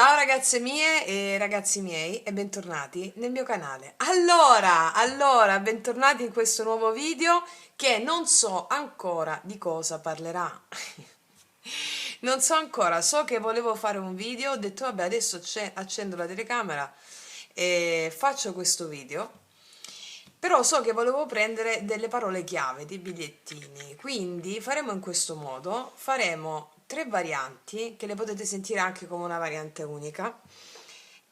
Ciao ragazze mie e ragazzi miei e bentornati nel mio canale. Allora, bentornati in questo nuovo video che non so ancora di cosa parlerà. Non so ancora, so che volevo fare un video, ho detto vabbè adesso accendo la telecamera e faccio questo video. Però so che volevo prendere delle parole chiave, dei bigliettini, quindi faremo in questo modo, faremo tre varianti che le potete sentire anche come una variante unica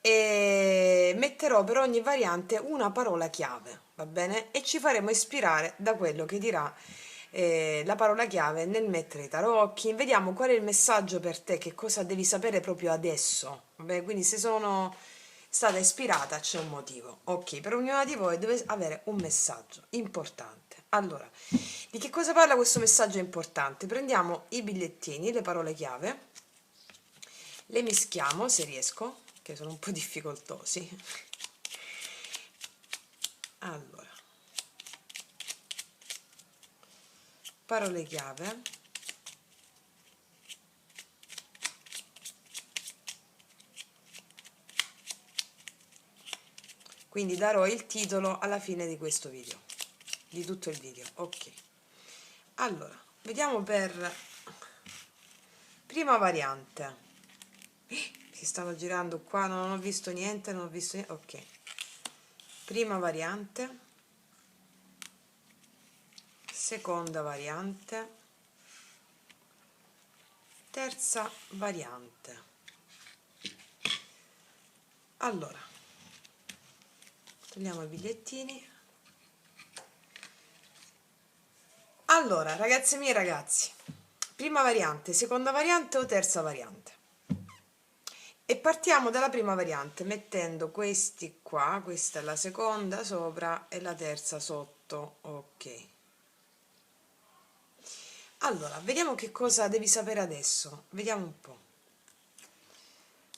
e metterò per ogni variante una parola chiave, va bene? E ci faremo ispirare da quello che dirà la parola chiave nel mettere i tarocchi. Vediamo qual è il messaggio per te, che cosa devi sapere proprio adesso, va bene? Quindi se sono stata ispirata c'è un motivo. Ok, per ognuna di voi deve avere un messaggio importante. Allora, di che cosa parla questo messaggio importante? Prendiamo i bigliettini, le parole chiave, le mischiamo se riesco, che sono un po' difficoltosi. Allora, parole chiave. Quindi darò il titolo alla fine di questo video, di tutto il video. Ok, allora vediamo per prima variante. Si stava girando qua, non ho visto niente, non ho visto niente. Ok, prima variante, seconda variante, terza variante. Allora, togliamo i bigliettini. Allora, ragazze mie e ragazzi, prima variante, seconda variante o terza variante? E partiamo dalla prima variante mettendo questi qua, questa è la seconda sopra e la terza sotto. Ok. Allora, vediamo che cosa devi sapere adesso. Vediamo un po'.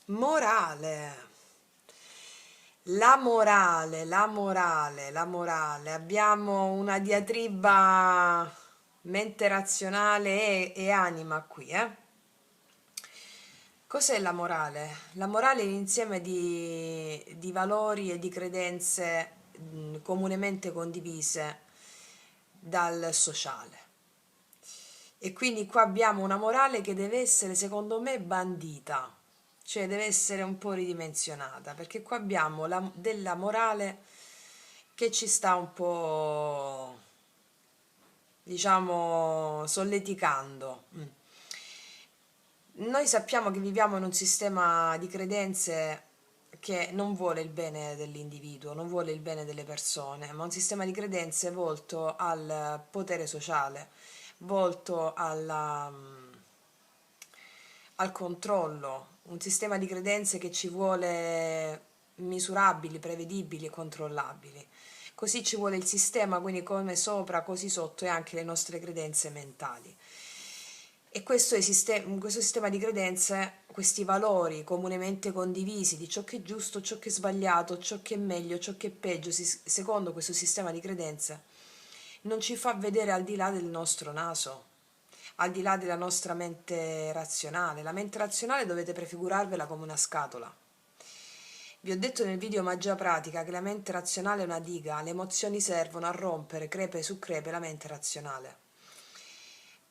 Morale. La morale. Abbiamo una diatriba mente razionale e anima qui, eh? Cos'è la morale? La morale è l'insieme di valori e di credenze comunemente condivise dal sociale. E quindi qua abbiamo una morale che deve essere, secondo me, bandita, cioè deve essere un po' ridimensionata, perché qua abbiamo della morale che ci sta un po', diciamo, solleticando. Noi sappiamo che viviamo in un sistema di credenze che non vuole il bene dell'individuo, non vuole il bene delle persone, ma un sistema di credenze volto al potere sociale, volto al controllo, un sistema di credenze che ci vuole misurabili, prevedibili e controllabili. Così ci vuole il sistema, quindi come sopra, così sotto, e anche le nostre credenze mentali. E questo sistema di credenze, questi valori comunemente condivisi di ciò che è giusto, ciò che è sbagliato, ciò che è meglio, ciò che è peggio, secondo questo sistema di credenze, non ci fa vedere al di là del nostro naso, al di là della nostra mente razionale. La mente razionale dovete prefigurarvela come una scatola. Vi ho detto nel video magia pratica che la mente razionale è una diga, le emozioni servono a rompere crepe su crepe la mente razionale.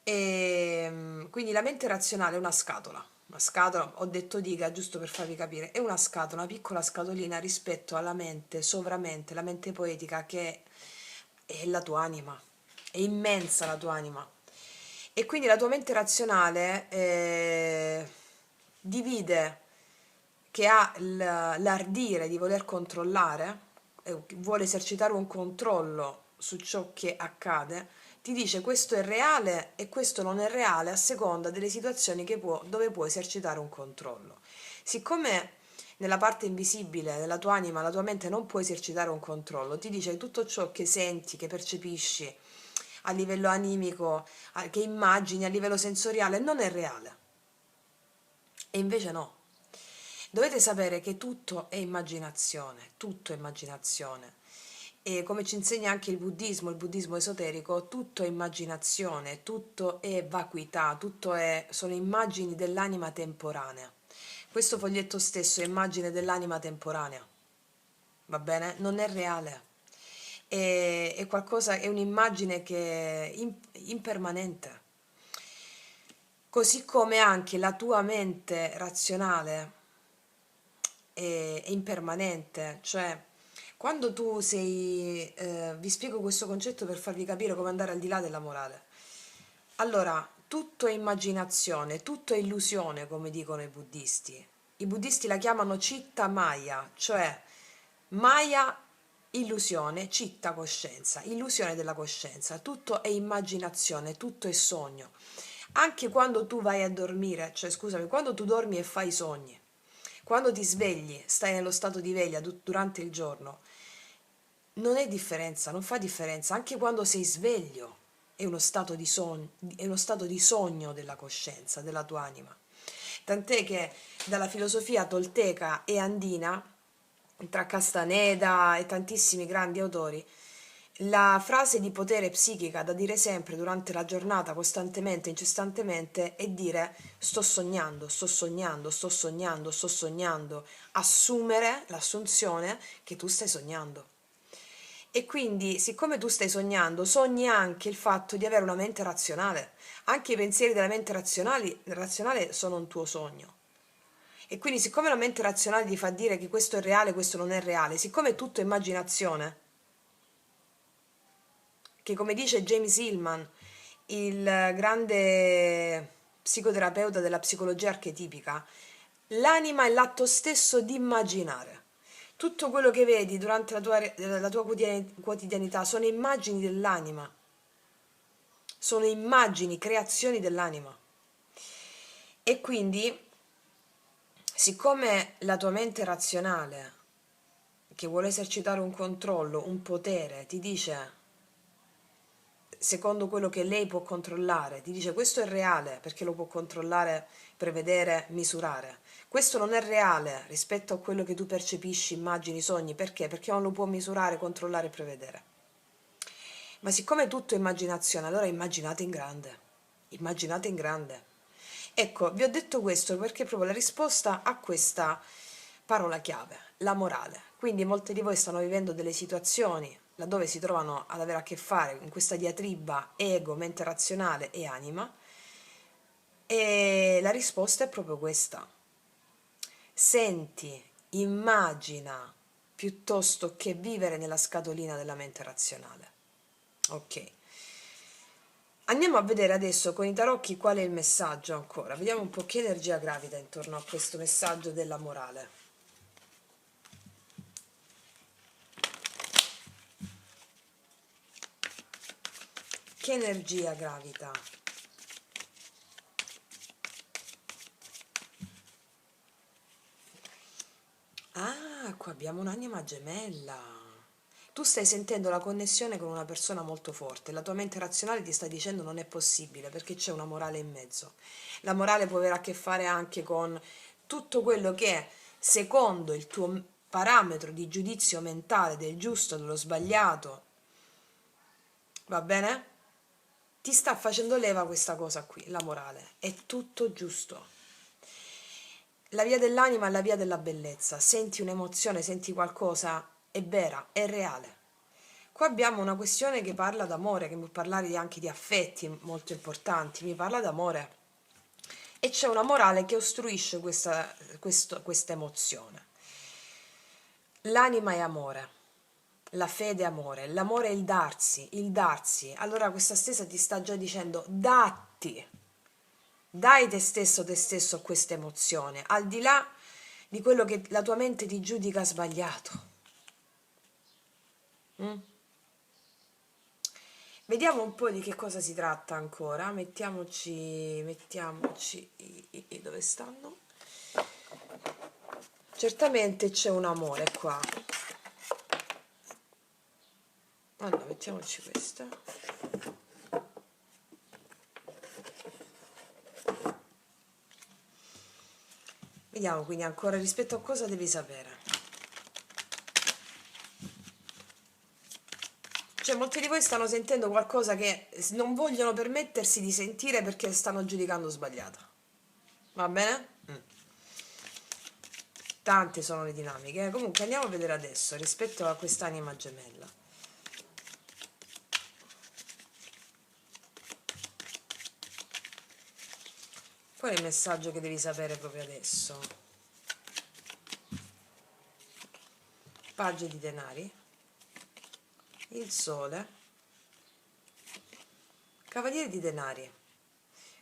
E quindi la mente razionale è una scatola, ho detto diga giusto per farvi capire, è una scatola, una piccola scatolina rispetto alla mente, sovramente, la mente poetica che è la tua anima, è immensa la tua anima. E quindi la tua mente razionale divide, che ha l'ardire di voler controllare, vuole esercitare un controllo su ciò che accade, ti dice questo è reale e questo non è reale a seconda delle situazioni dove può esercitare un controllo. Siccome nella parte invisibile della tua anima la tua mente non può esercitare un controllo, ti dice che tutto ciò che senti, che percepisci a livello animico, che immagini a livello sensoriale non è reale. E invece no. Dovete sapere che tutto è immaginazione, tutto è immaginazione. E come ci insegna anche il buddismo esoterico, tutto è immaginazione, tutto è vacuità, sono immagini dell'anima temporanea. Questo foglietto stesso è immagine dell'anima temporanea, va bene? Non è reale, è qualcosa, è un'immagine che è impermanente. Così come anche la tua mente razionale è impermanente, cioè quando tu sei, vi spiego questo concetto per farvi capire come andare al di là della morale. Allora, tutto è immaginazione, tutto è illusione, come dicono i buddisti. I buddisti la chiamano citta maya, cioè maya illusione, citta coscienza, illusione della coscienza. Tutto è immaginazione, tutto è sogno. Anche quando tu vai a dormire, cioè scusami, quando tu dormi e fai sogni, quando ti svegli, stai nello stato di veglia durante il giorno, non è differenza, non fa differenza, anche quando sei sveglio è uno stato di sogno, è uno stato di sogno della coscienza, della tua anima. Tant'è che dalla filosofia tolteca e andina, tra Castaneda e tantissimi grandi autori, la frase di potere psichica da dire sempre durante la giornata, costantemente, incessantemente, è dire sto sognando, sto sognando, sto sognando, sto sognando, assumere l'assunzione che tu stai sognando. E quindi, siccome tu stai sognando, sogni anche il fatto di avere una mente razionale. Anche i pensieri della mente razionale sono un tuo sogno. E quindi, siccome la mente razionale ti fa dire che questo è reale, questo non è reale, siccome tutto è immaginazione, che come dice James Hillman, il grande psicoterapeuta della psicologia archetipica, l'anima è l'atto stesso di immaginare. Tutto quello che vedi durante la tua quotidianità sono immagini dell'anima, sono immagini, creazioni dell'anima. E quindi, siccome la tua mente razionale, che vuole esercitare un controllo, un potere, ti dice, secondo quello che lei può controllare, ti dice questo è reale perché lo può controllare, prevedere, misurare. Questo non è reale rispetto a quello che tu percepisci, immagini, sogni. Perché? Perché non lo può misurare, controllare e prevedere. Ma siccome tutto è immaginazione, allora immaginate in grande. Immaginate in grande. Ecco, vi ho detto questo perché è proprio la risposta a questa parola chiave, la morale. Quindi molte di voi stanno vivendo delle situazioni laddove si trovano ad avere a che fare con questa diatriba ego, mente razionale e anima, e la risposta è proprio questa. Senti, immagina piuttosto che vivere nella scatolina della mente razionale. Ok. Andiamo a vedere adesso con i tarocchi qual è il messaggio ancora. Vediamo un po' che energia gravita intorno a questo messaggio della morale. Che energia gravita? Ah, qua abbiamo un'anima gemella. Tu stai sentendo la connessione con una persona molto forte, la tua mente razionale ti sta dicendo non è possibile perché c'è una morale in mezzo. La morale può avere a che fare anche con tutto quello che, secondo il tuo parametro di giudizio mentale del giusto, dello sbagliato, va bene? Ti sta facendo leva questa cosa qui, la morale. È tutto giusto. La via dell'anima è la via della bellezza. Senti un'emozione, senti qualcosa, è vera, è reale. Qua abbiamo una questione che parla d'amore, che può parlare anche di affetti molto importanti, mi parla d'amore. E c'è una morale che ostruisce questa emozione. L'anima è amore, la fede è amore, l'amore è il darsi, il darsi. Allora questa stessa ti sta già dicendo datti, dai te stesso a questa emozione, al di là di quello che la tua mente ti giudica sbagliato. Mm? Vediamo un po' di che cosa si tratta ancora. Mettiamoci dove stanno? Certamente c'è un amore qua. Allora, mettiamoci questa. Vediamo quindi ancora rispetto a cosa devi sapere. Cioè, molti di voi stanno sentendo qualcosa che non vogliono permettersi di sentire perché stanno giudicando sbagliata. Va bene? tante sono le dinamiche. Comunque andiamo a vedere adesso rispetto a quest'anima gemella. Qual è il messaggio che devi sapere proprio adesso? Paggio di denari, il sole, cavaliere di denari.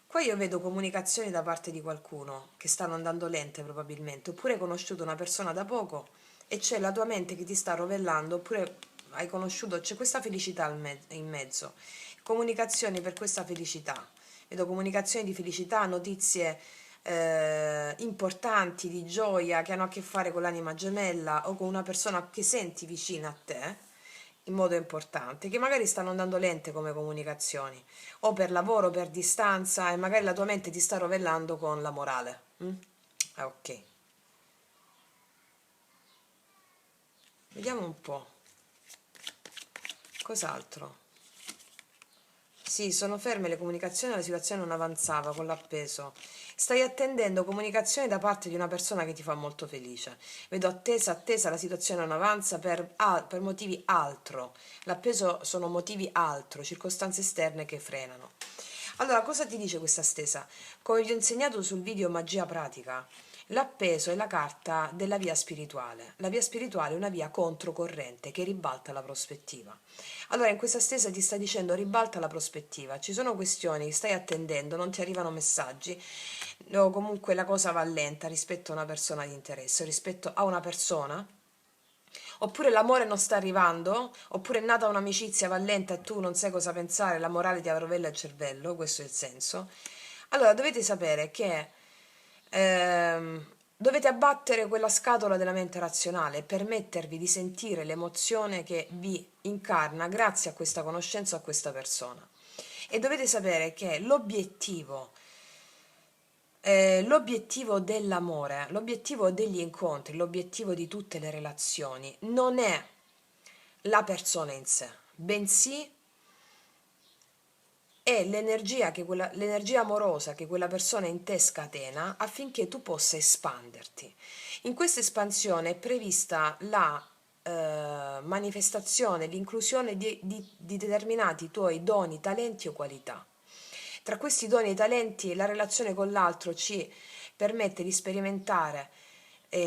Qua io vedo comunicazioni da parte di qualcuno che stanno andando lente probabilmente, oppure hai conosciuto una persona da poco e c'è la tua mente che ti sta rovellando, oppure hai conosciuto, c'è questa felicità in mezzo. Comunicazioni per questa felicità. Vedo comunicazioni di felicità, notizie importanti, di gioia, che hanno a che fare con l'anima gemella o con una persona che senti vicina a te in modo importante, che magari stanno andando lente come comunicazioni, o per lavoro, o per distanza, e magari la tua mente ti sta rovellando con la morale. Ah, ok. Vediamo un po'. Cos'altro? Sì, sono ferme le comunicazioni, la situazione non avanzava con l'appeso. Stai attendendo comunicazioni da parte di una persona che ti fa molto felice. Vedo attesa, la situazione non avanza per motivi altro. L'appeso sono motivi altro, circostanze esterne che frenano. Allora, cosa ti dice questa stesa? Come vi ho insegnato sul video Magia Pratica, l'appeso è la carta della via spirituale. La via spirituale è una via controcorrente che ribalta la prospettiva. Allora, in questa stesa ti sta dicendo ribalta la prospettiva, ci sono questioni, stai attendendo, non ti arrivano messaggi, o comunque la cosa va lenta rispetto a una persona di interesse, rispetto a una persona, oppure l'amore non sta arrivando, oppure è nata un'amicizia, va lenta e tu non sai cosa pensare, la morale ti rovella il cervello, questo è il senso. Allora, dovete sapere che dovete abbattere quella scatola della mente razionale e permettervi di sentire l'emozione che vi incarna grazie a questa conoscenza, a questa persona. E dovete sapere che l'obiettivo dell'amore, l'obiettivo degli incontri, l'obiettivo di tutte le relazioni non è la persona in sé, bensì è l'energia amorosa che quella persona in te scatena affinché tu possa espanderti. In questa espansione è prevista la manifestazione, l'inclusione di determinati tuoi doni, talenti o qualità. Tra questi doni e talenti la relazione con l'altro ci permette di sperimentare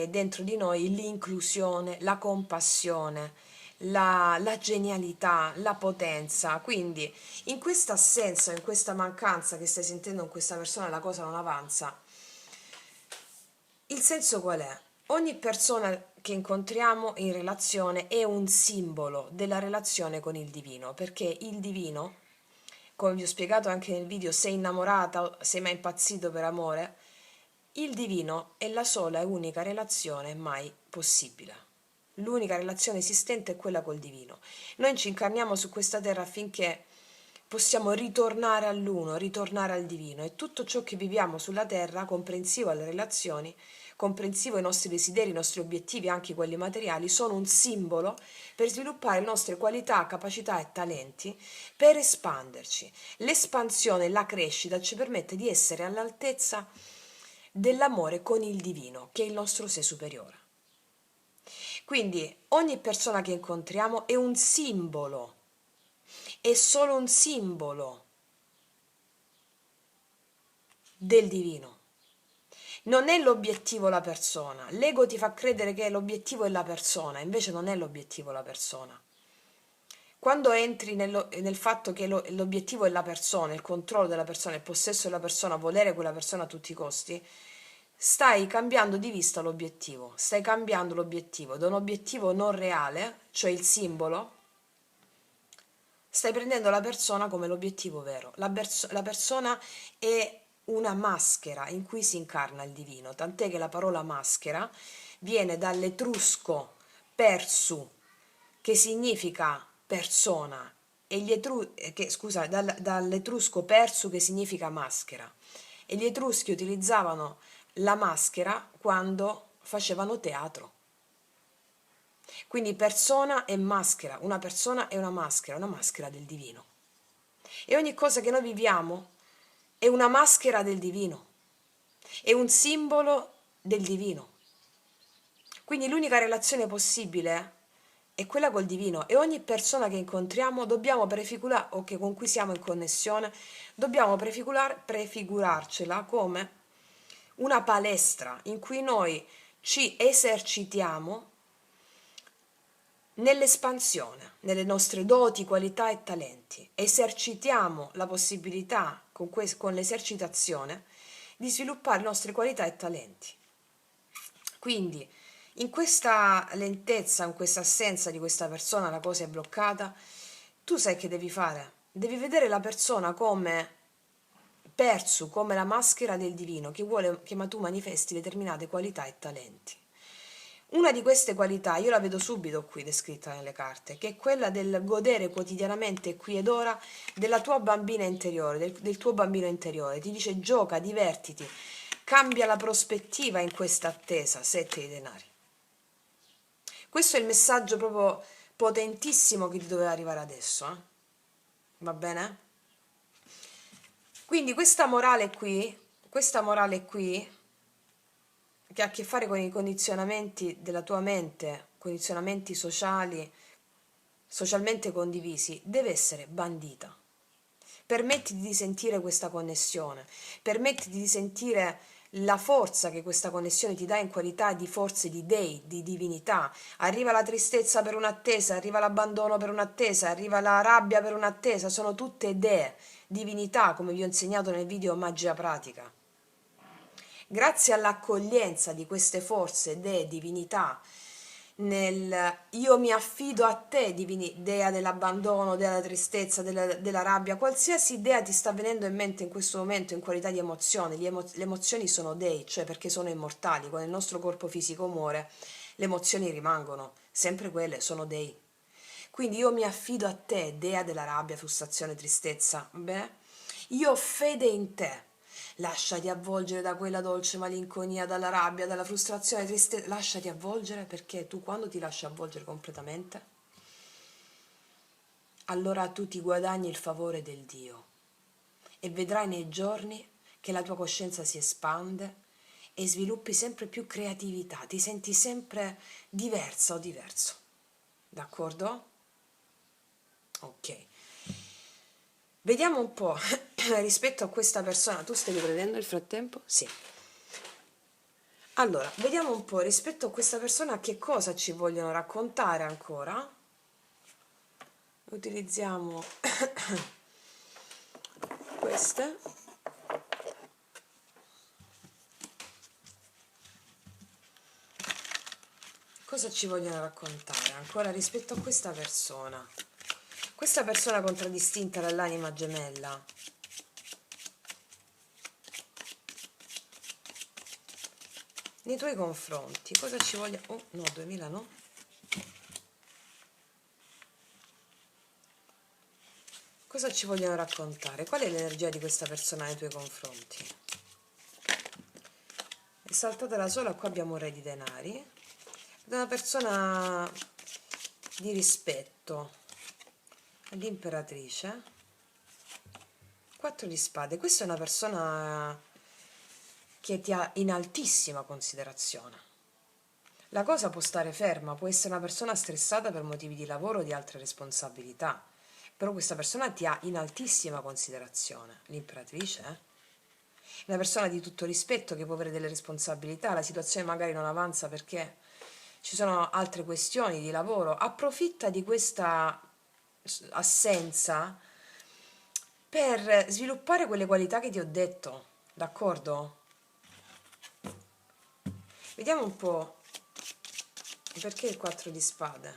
dentro di noi l'inclusione, la compassione, la genialità, la potenza. Quindi in questa assenza, in questa mancanza che stai sentendo in questa persona, la cosa non avanza. Il senso qual è? Ogni persona che incontriamo in relazione è un simbolo della relazione con il divino, perché il divino, come vi ho spiegato anche nel video, sei innamorata, sei mai impazzito per amore, il divino è la sola e unica relazione mai possibile. L'unica relazione esistente è quella col divino. Noi ci incarniamo su questa terra affinché possiamo ritornare all'uno, ritornare al divino, e tutto ciò che viviamo sulla terra, comprensivo alle relazioni, comprensivo ai nostri desideri, i nostri obiettivi, anche quelli materiali, sono un simbolo per sviluppare le nostre qualità, capacità e talenti, per espanderci. L'espansione, la crescita ci permette di essere all'altezza dell'amore con il divino, che è il nostro sé superiore. Quindi ogni persona che incontriamo è un simbolo, è solo un simbolo del divino. Non è l'obiettivo la persona. L'ego ti fa credere che l'obiettivo è la persona, invece non è l'obiettivo la persona. Quando entri nel fatto che l'obiettivo è la persona, il controllo della persona, il possesso della persona, volere quella persona a tutti i costi, stai cambiando di vista l'obiettivo, stai cambiando l'obiettivo da un obiettivo non reale, cioè il simbolo, stai prendendo la persona come l'obiettivo vero. La persona è una maschera in cui si incarna il divino, tant'è che la parola maschera viene dall'etrusco persu, che significa persona, e dall'etrusco persu che significa maschera. E gli etruschi utilizzavano la maschera quando facevano teatro. Quindi persona e maschera, una persona è una maschera del divino. E ogni cosa che noi viviamo è una maschera del divino, è un simbolo del divino. Quindi l'unica relazione possibile è quella col divino, e ogni persona che incontriamo dobbiamo prefigurare, o che con cui siamo in connessione, dobbiamo prefigurarcela come una palestra in cui noi ci esercitiamo nell'espansione, nelle nostre doti, qualità e talenti. Esercitiamo la possibilità, con l'esercitazione, di sviluppare le nostre qualità e talenti. Quindi, in questa lentezza, in questa assenza di questa persona, la cosa è bloccata, tu sai che devi fare? Devi vedere la persona come perso, come la maschera del divino che vuole che tu manifesti determinate qualità e talenti. Una di queste qualità io la vedo subito qui descritta nelle carte, che è quella del godere quotidianamente qui ed ora della tua bambina interiore, del tuo bambino interiore. Ti dice: gioca, divertiti, cambia la prospettiva in questa attesa, 7 di denari. Questo è il messaggio proprio potentissimo che ti doveva arrivare adesso, va bene? Quindi questa morale qui, che ha a che fare con i condizionamenti della tua mente, condizionamenti sociali, socialmente condivisi, deve essere bandita. Permettiti di sentire questa connessione, permettiti di sentire la forza che questa connessione ti dà in qualità di forze di dei, di divinità. Arriva la tristezza per un'attesa, arriva l'abbandono per un'attesa, arriva la rabbia per un'attesa, sono tutte dee, divinità, come vi ho insegnato nel video Magia Pratica. Grazie all'accoglienza di queste forze, dee, divinità, nel io mi affido a te, dea dell'abbandono, della tristezza, della rabbia, qualsiasi idea ti sta venendo in mente in questo momento in qualità di emozione. Le emozioni sono dei, cioè perché sono immortali. Quando il nostro corpo fisico muore, le emozioni rimangono, sempre quelle, sono dei. Quindi io mi affido a te, dea della rabbia, frustrazione, tristezza, bene? Io ho fede in te. Lasciati avvolgere da quella dolce malinconia, dalla rabbia, dalla frustrazione, tristezza. Lasciati avvolgere, perché tu, quando ti lasci avvolgere completamente, allora tu ti guadagni il favore del Dio e vedrai nei giorni che la tua coscienza si espande e sviluppi sempre più creatività, ti senti sempre diversa o diverso. D'accordo? Ok. Vediamo un po' rispetto a questa persona. Tu stai riprendendo nel frattempo? Sì. Allora, vediamo un po' rispetto a questa persona che cosa ci vogliono raccontare ancora. Utilizziamo queste. Cosa ci vogliono raccontare ancora rispetto a questa persona? Questa persona contraddistinta dall'anima gemella. Nei tuoi confronti, cosa ci vogliono... Oh, no, 2000 no. Cosa ci vogliono raccontare? Qual è l'energia di questa persona nei tuoi confronti? È saltata la sola, qua abbiamo un re di denari. Ed è una persona di rispetto. L'imperatrice. 4 di spade. Questa è una persona che ti ha in altissima considerazione. La cosa può stare ferma, può essere una persona stressata per motivi di lavoro o di altre responsabilità, però questa persona ti ha in altissima considerazione. L'imperatrice, È una persona di tutto rispetto che può avere delle responsabilità, la situazione magari non avanza perché ci sono altre questioni di lavoro, approfitta di questa assenza per sviluppare quelle qualità che ti ho detto, d'accordo? Vediamo un po' perché il 4 di spade.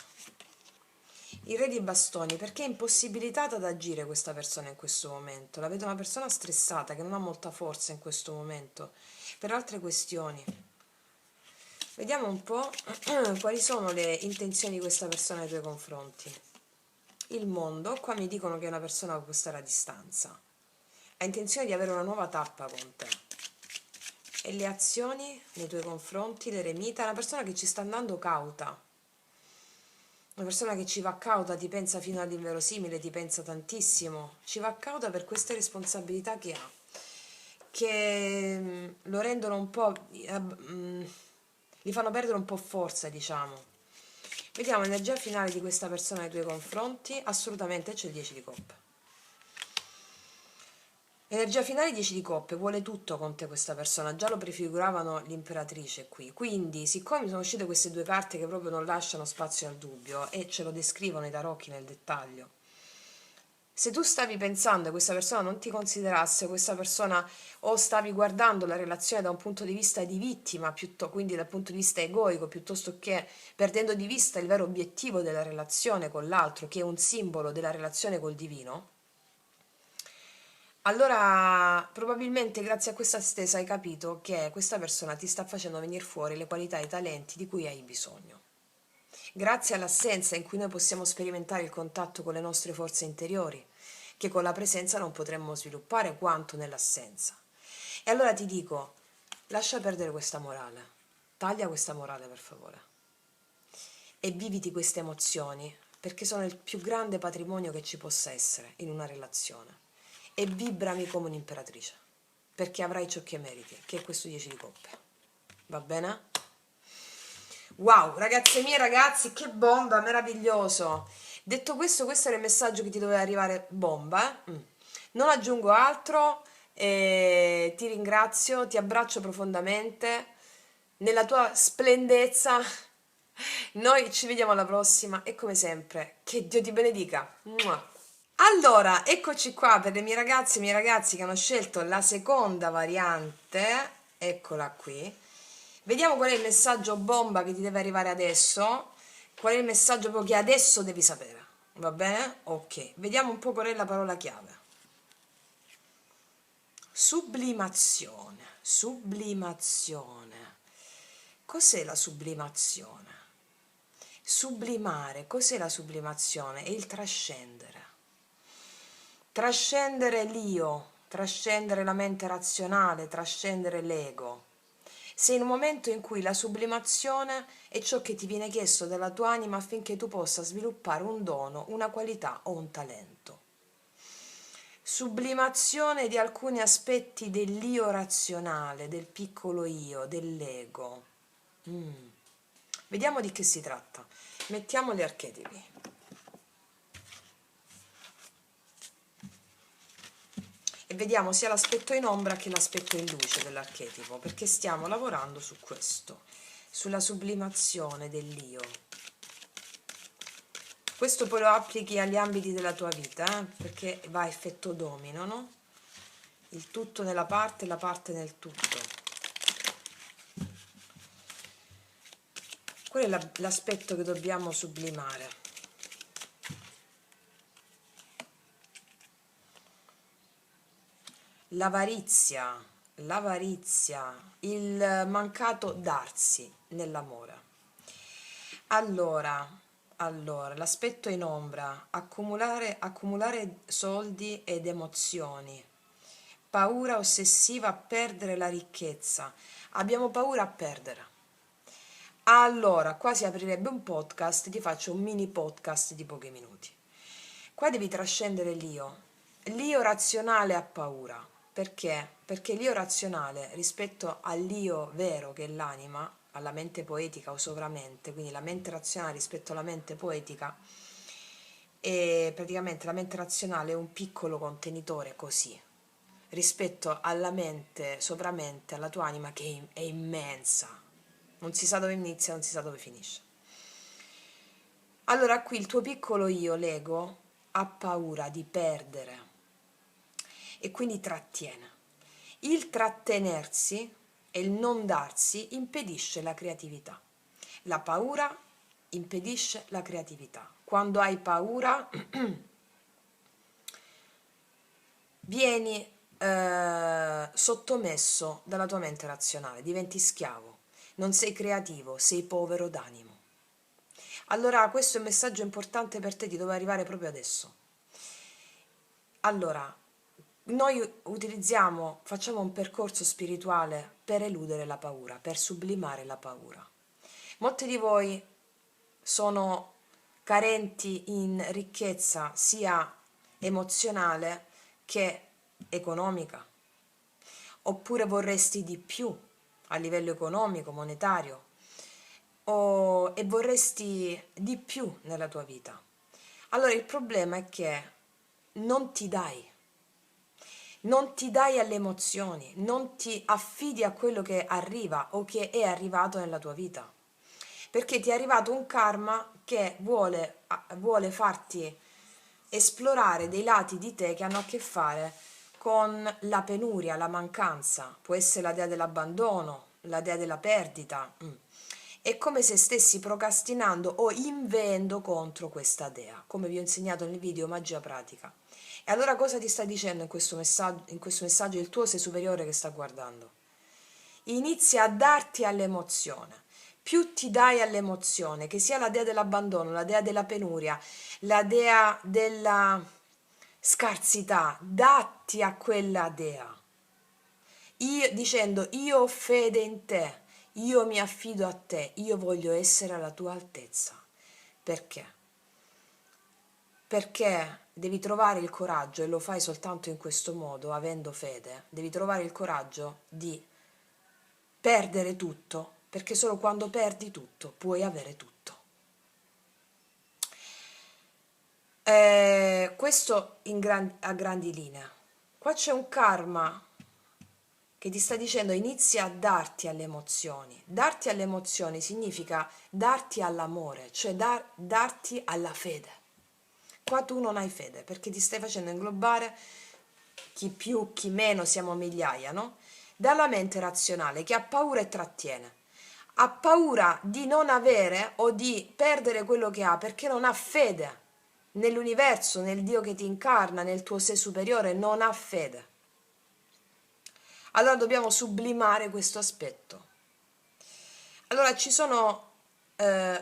Il re di bastoni, perché è impossibilitata ad agire questa persona in questo momento. La vedo una persona stressata, che non ha molta forza in questo momento, per altre questioni. Vediamo un po' quali sono le intenzioni di questa persona nei tuoi confronti. Il mondo, qua mi dicono che è una persona che può stare a distanza. Ha intenzione di avere una nuova tappa con te. E le azioni nei tuoi confronti, l'eremita, è una persona che ci sta andando cauta. Una persona che ci va cauta, ti pensa fino all'inverosimile, ti pensa tantissimo, ci va cauta per queste responsabilità che ha, che lo rendono un po' Gli fanno perdere un po' forza, diciamo. Vediamo l'energia finale di questa persona nei tuoi confronti. Assolutamente c'è il 10 di coppe. Energia finale 10 di coppe, vuole tutto con te questa persona, già lo prefiguravano l'imperatrice qui, quindi siccome mi sono uscite queste due carte che proprio non lasciano spazio al dubbio e ce lo descrivono i tarocchi nel dettaglio, se tu stavi pensando che questa persona non ti considerasse, questa persona o stavi guardando la relazione da un punto di vista di vittima, quindi dal punto di vista egoico, piuttosto che perdendo di vista il vero obiettivo della relazione con l'altro, che è un simbolo della relazione col divino, allora probabilmente grazie a questa stesa hai capito che questa persona ti sta facendo venire fuori le qualità e i talenti di cui hai bisogno. Grazie all'assenza in cui noi possiamo sperimentare il contatto con le nostre forze interiori, che con la presenza non potremmo sviluppare quanto nell'assenza. E allora ti dico, lascia perdere questa morale, taglia questa morale per favore e viviti queste emozioni perché sono il più grande patrimonio che ci possa essere in una relazione e vibrami come un'imperatrice perché avrai ciò che meriti, che è questo 10 di coppe. Va bene? Wow, ragazze mie, ragazzi, che bomba, meraviglioso. Detto questo, questo era il messaggio che ti doveva arrivare, bomba. Non aggiungo altro, ti ringrazio, ti abbraccio profondamente, nella tua splendezza. Noi ci vediamo alla prossima e come sempre, che Dio ti benedica. Mua. Allora, eccoci qua per le mie ragazze e i miei ragazzi che hanno scelto la seconda variante, eccola qui. Vediamo qual è il messaggio bomba che ti deve arrivare adesso, qual è il messaggio proprio che adesso devi sapere, va bene? Ok, vediamo un po' qual è la parola chiave. Sublimazione, sublimazione. Cos'è la sublimazione? Sublimare, cos'è la sublimazione? È il trascendere. Trascendere l'io, trascendere la mente razionale, trascendere l'ego. Sei in un momento in cui la sublimazione è ciò che ti viene chiesto dalla tua anima affinché tu possa sviluppare un dono, una qualità o un talento. Sublimazione di alcuni aspetti dell'io razionale, del piccolo io, dell'ego. Vediamo di che si tratta. Mettiamo gli archetipi. E vediamo sia l'aspetto in ombra che l'aspetto in luce dell'archetipo, perché stiamo lavorando su questo, sulla sublimazione dell'io. Questo poi lo applichi agli ambiti della tua vita, perché va a effetto domino, no? Il tutto nella parte e la parte nel tutto. Qual è l'aspetto che dobbiamo sublimare? L'avarizia, il mancato darsi nell'amore. Allora, l'aspetto in ombra, accumulare soldi ed emozioni, paura ossessiva a perdere la ricchezza, abbiamo paura a perdere. Allora, qua si aprirebbe un podcast, ti faccio un mini podcast di pochi minuti. Qua devi trascendere l'io. L'io razionale ha paura. Perché? Perché l'io razionale rispetto all'io vero che è l'anima, alla mente poetica o sovramente, quindi la mente razionale rispetto alla mente poetica, e praticamente la mente razionale è un piccolo contenitore così, rispetto alla mente sovramente, alla tua anima che è immensa, non si sa dove inizia, non si sa dove finisce. Allora qui il tuo piccolo io, l'ego, ha paura di perdere e quindi trattiene. Il trattenersi e il non darsi impedisce la creatività. La paura impedisce la creatività. Quando hai paura vieni sottomesso dalla tua mente razionale, diventi schiavo, non sei creativo, sei povero d'animo. Allora questo è un messaggio importante per te, ti deve arrivare proprio adesso. Allora, noi facciamo un percorso spirituale per eludere la paura, per sublimare la paura. Molti di voi sono carenti in ricchezza sia emozionale che economica, oppure vorresti di più a livello economico, monetario, e vorresti di più nella tua vita. Allora il problema è che non ti dai, non ti dai alle emozioni, non ti affidi a quello che arriva o che è arrivato nella tua vita, perché ti è arrivato un karma che vuole farti esplorare dei lati di te che hanno a che fare con la penuria, la mancanza, può essere la dea dell'abbandono, la dea della perdita. È come se stessi procrastinando o inveendo contro questa dea, come vi ho insegnato nel video Magia Pratica. E allora cosa ti sta dicendo in questo messaggio il tuo sé superiore che sta guardando? Inizia a darti all'emozione. Più ti dai all'emozione, che sia la dea dell'abbandono, la dea della penuria, la dea della scarsità, datti a quella dea. Dicendo io ho fede in te, io mi affido a te, io voglio essere alla tua altezza. Perché? Perché devi trovare il coraggio, e lo fai soltanto in questo modo, avendo fede, devi trovare il coraggio di perdere tutto, perché solo quando perdi tutto puoi avere tutto. Questo a grandi linee. Qua c'è un karma che ti sta dicendo inizia a darti alle emozioni. Darti alle emozioni significa darti all'amore, cioè darti alla fede. Qua tu non hai fede perché ti stai facendo inglobare, chi più, chi meno, siamo migliaia, no? Dalla mente razionale che ha paura e trattiene. Ha paura di non avere o di perdere quello che ha perché non ha fede nell'universo, nel Dio che ti incarna, nel tuo sé superiore, non ha fede. Allora dobbiamo sublimare questo aspetto. Allora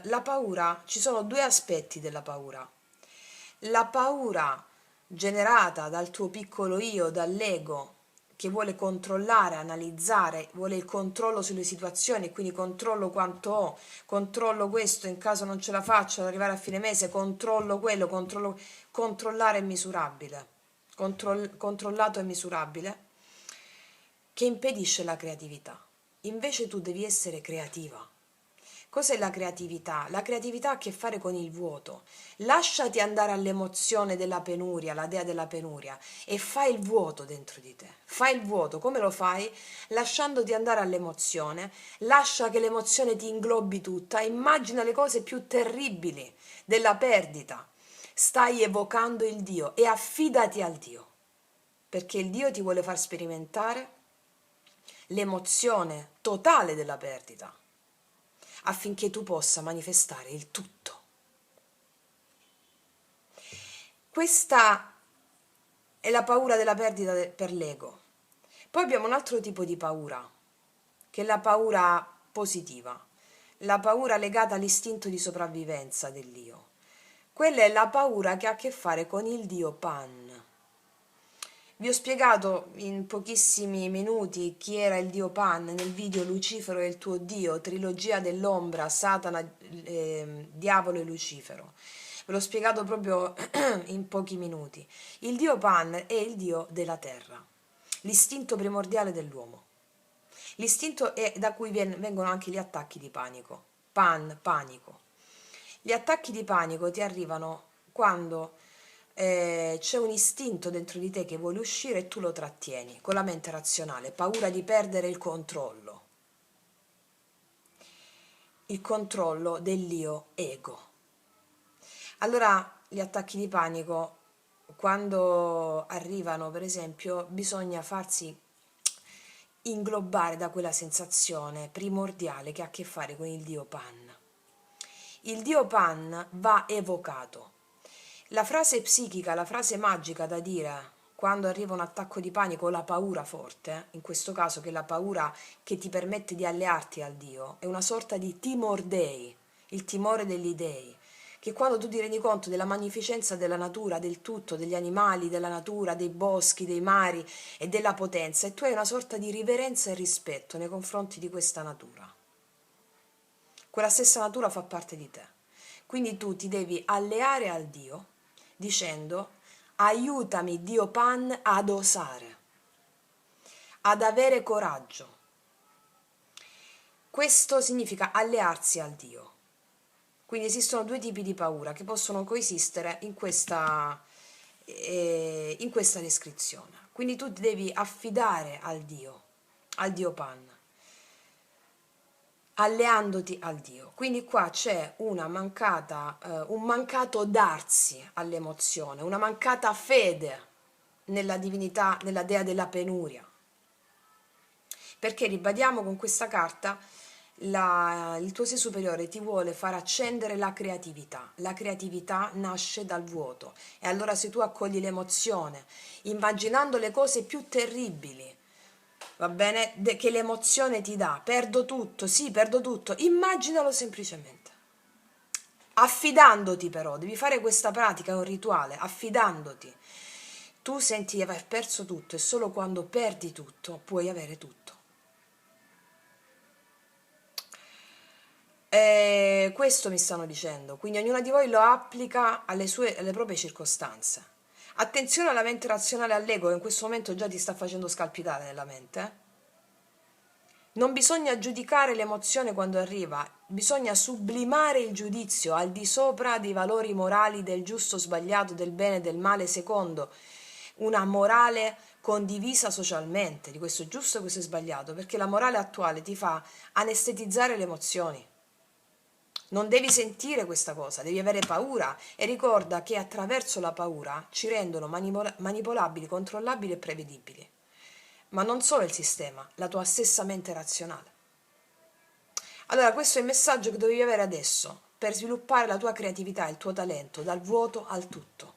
la paura, ci sono due aspetti della paura. La paura generata dal tuo piccolo io, dall'ego, che vuole controllare, analizzare, vuole il controllo sulle situazioni, quindi controllo quanto ho, controllo questo, in caso non ce la faccio ad arrivare a fine mese, controllo quello, controllare è misurabile, controllato è misurabile, che impedisce la creatività. Invece tu devi essere creativa. Cos'è la creatività? La creatività ha a che fare con il vuoto. Lasciati andare all'emozione della penuria, la dea della penuria, e fai il vuoto dentro di te. Fai il vuoto. Come lo fai? Lasciandoti andare all'emozione. Lascia che l'emozione ti inglobi tutta. Immagina le cose più terribili della perdita. Stai evocando il Dio e affidati al Dio, perché il Dio ti vuole far sperimentare l'emozione totale della perdita, affinché tu possa manifestare il tutto. Questa è la paura della perdita per l'ego. Poi abbiamo un altro tipo di paura, che è la paura positiva, la paura legata all'istinto di sopravvivenza dell'io. Quella è la paura che ha a che fare con il dio Pan. Vi ho spiegato in pochissimi minuti chi era il dio Pan nel video Lucifero e il tuo dio, trilogia dell'ombra, Satana, Diavolo e Lucifero. Ve l'ho spiegato proprio in pochi minuti. Il dio Pan è il dio della terra, l'istinto primordiale dell'uomo. L'istinto è da cui vengono anche gli attacchi di panico. Pan, panico. Gli attacchi di panico ti arrivano quando c'è un istinto dentro di te che vuole uscire e tu lo trattieni con la mente razionale, paura di perdere il controllo dell'io ego. Allora gli attacchi di panico, quando arrivano, per esempio, bisogna farsi inglobare da quella sensazione primordiale che ha a che fare con il dio Pan. Il dio Pan va evocato. La frase psichica, la frase magica da dire quando arriva un attacco di panico o la paura forte, in questo caso che è la paura che ti permette di allearti al Dio, è una sorta di timor dei, il timore degli dei, che quando tu ti rendi conto della magnificenza della natura, del tutto, degli animali, della natura, dei boschi, dei mari e della potenza, e tu hai una sorta di riverenza e rispetto nei confronti di questa natura. Quella stessa natura fa parte di te. Quindi tu ti devi alleare al Dio dicendo aiutami Dio Pan ad osare, ad avere coraggio. Questo significa allearsi al Dio. Quindi esistono due tipi di paura che possono coesistere in questa descrizione. Quindi tu ti devi affidare al Dio Pan, alleandoti al Dio. Quindi qua c'è un mancato darsi all'emozione, una mancata fede nella divinità, nella dea della penuria. Perché ribadiamo con questa carta, il tuo sé superiore ti vuole far accendere la creatività. La creatività nasce dal vuoto, e allora se tu accogli l'emozione, immaginando le cose più terribili, va bene, che l'emozione ti dà, perdo tutto, sì, perdo tutto, immaginalo semplicemente. Affidandoti però, devi fare questa pratica, è un rituale, affidandoti. Tu senti di aver perso tutto, e solo quando perdi tutto puoi avere tutto. Questo mi stanno dicendo, quindi ognuno di voi lo applica alle proprie circostanze. Attenzione alla mente razionale e all'ego, che in questo momento già ti sta facendo scalpitare nella mente. Non bisogna giudicare l'emozione quando arriva, bisogna sublimare il giudizio al di sopra dei valori morali del giusto, sbagliato, del bene e del male, secondo una morale condivisa socialmente, di questo è giusto e questo è sbagliato, perché la morale attuale ti fa anestetizzare le emozioni. Non devi sentire questa cosa, devi avere paura, e ricorda che attraverso la paura ci rendono manipolabili, controllabili e prevedibili. Ma non solo il sistema, la tua stessa mente razionale. Allora, questo è il messaggio che dovevi avere adesso per sviluppare la tua creatività, il tuo talento, dal vuoto al tutto.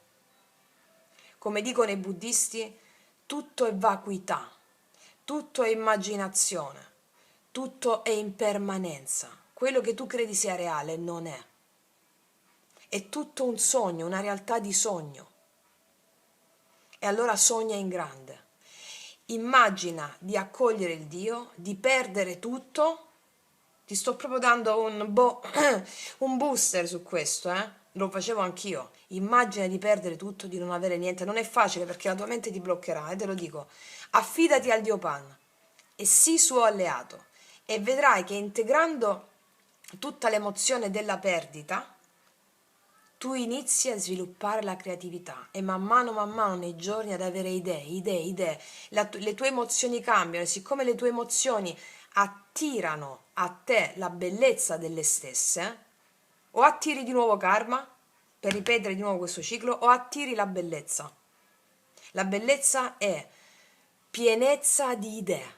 Come dicono i buddisti, tutto è vacuità, tutto è immaginazione, tutto è impermanenza. Quello che tu credi sia reale non è. È tutto un sogno, una realtà di sogno. E allora sogna in grande. Immagina di accogliere il Dio, di perdere tutto. Ti sto proprio dando un booster su questo, Lo facevo anch'io. Immagina di perdere tutto, di non avere niente. Non è facile perché la tua mente ti bloccherà, te lo dico. Affidati al Dio Pan e sii suo alleato, e vedrai che integrando tutta l'emozione della perdita, tu inizi a sviluppare la creatività, e man mano nei giorni ad avere idee. Le tue emozioni cambiano, e siccome le tue emozioni attirano a te la bellezza delle stesse, o attiri di nuovo karma per ripetere di nuovo questo ciclo, o attiri la bellezza. La bellezza è pienezza di idee.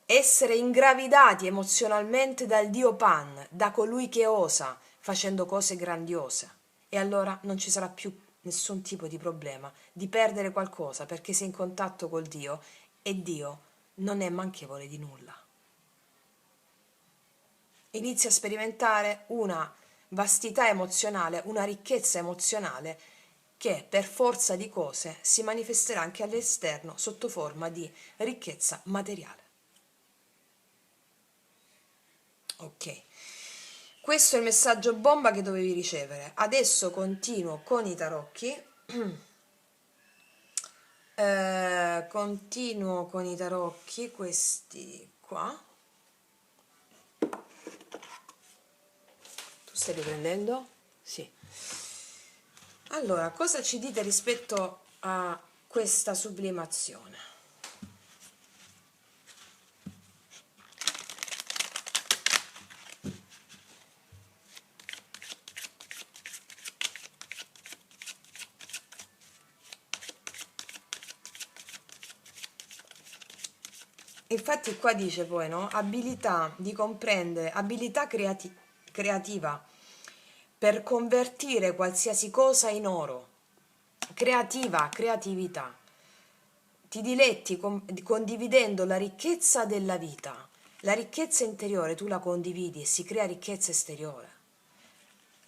Essere ingravidati emozionalmente dal Dio Pan, da colui che osa, facendo cose grandiose. E allora non ci sarà più nessun tipo di problema di perdere qualcosa, perché sei in contatto col Dio, e Dio non è manchevole di nulla. Inizi a sperimentare una vastità emozionale, una ricchezza emozionale che per forza di cose si manifesterà anche all'esterno sotto forma di ricchezza materiale. Ok, questo è il messaggio bomba che dovevi ricevere. Adesso continuo con i tarocchi. Continuo con i tarocchi, questi qua. Tu stai riprendendo? Sì. Allora, cosa ci dite rispetto a questa sublimazione? Infatti qua dice poi, no? Abilità di comprendere, abilità creativa per convertire qualsiasi cosa in oro. Creatività. Ti diletti condividendo la ricchezza della vita. La ricchezza interiore tu la condividi e si crea ricchezza esteriore.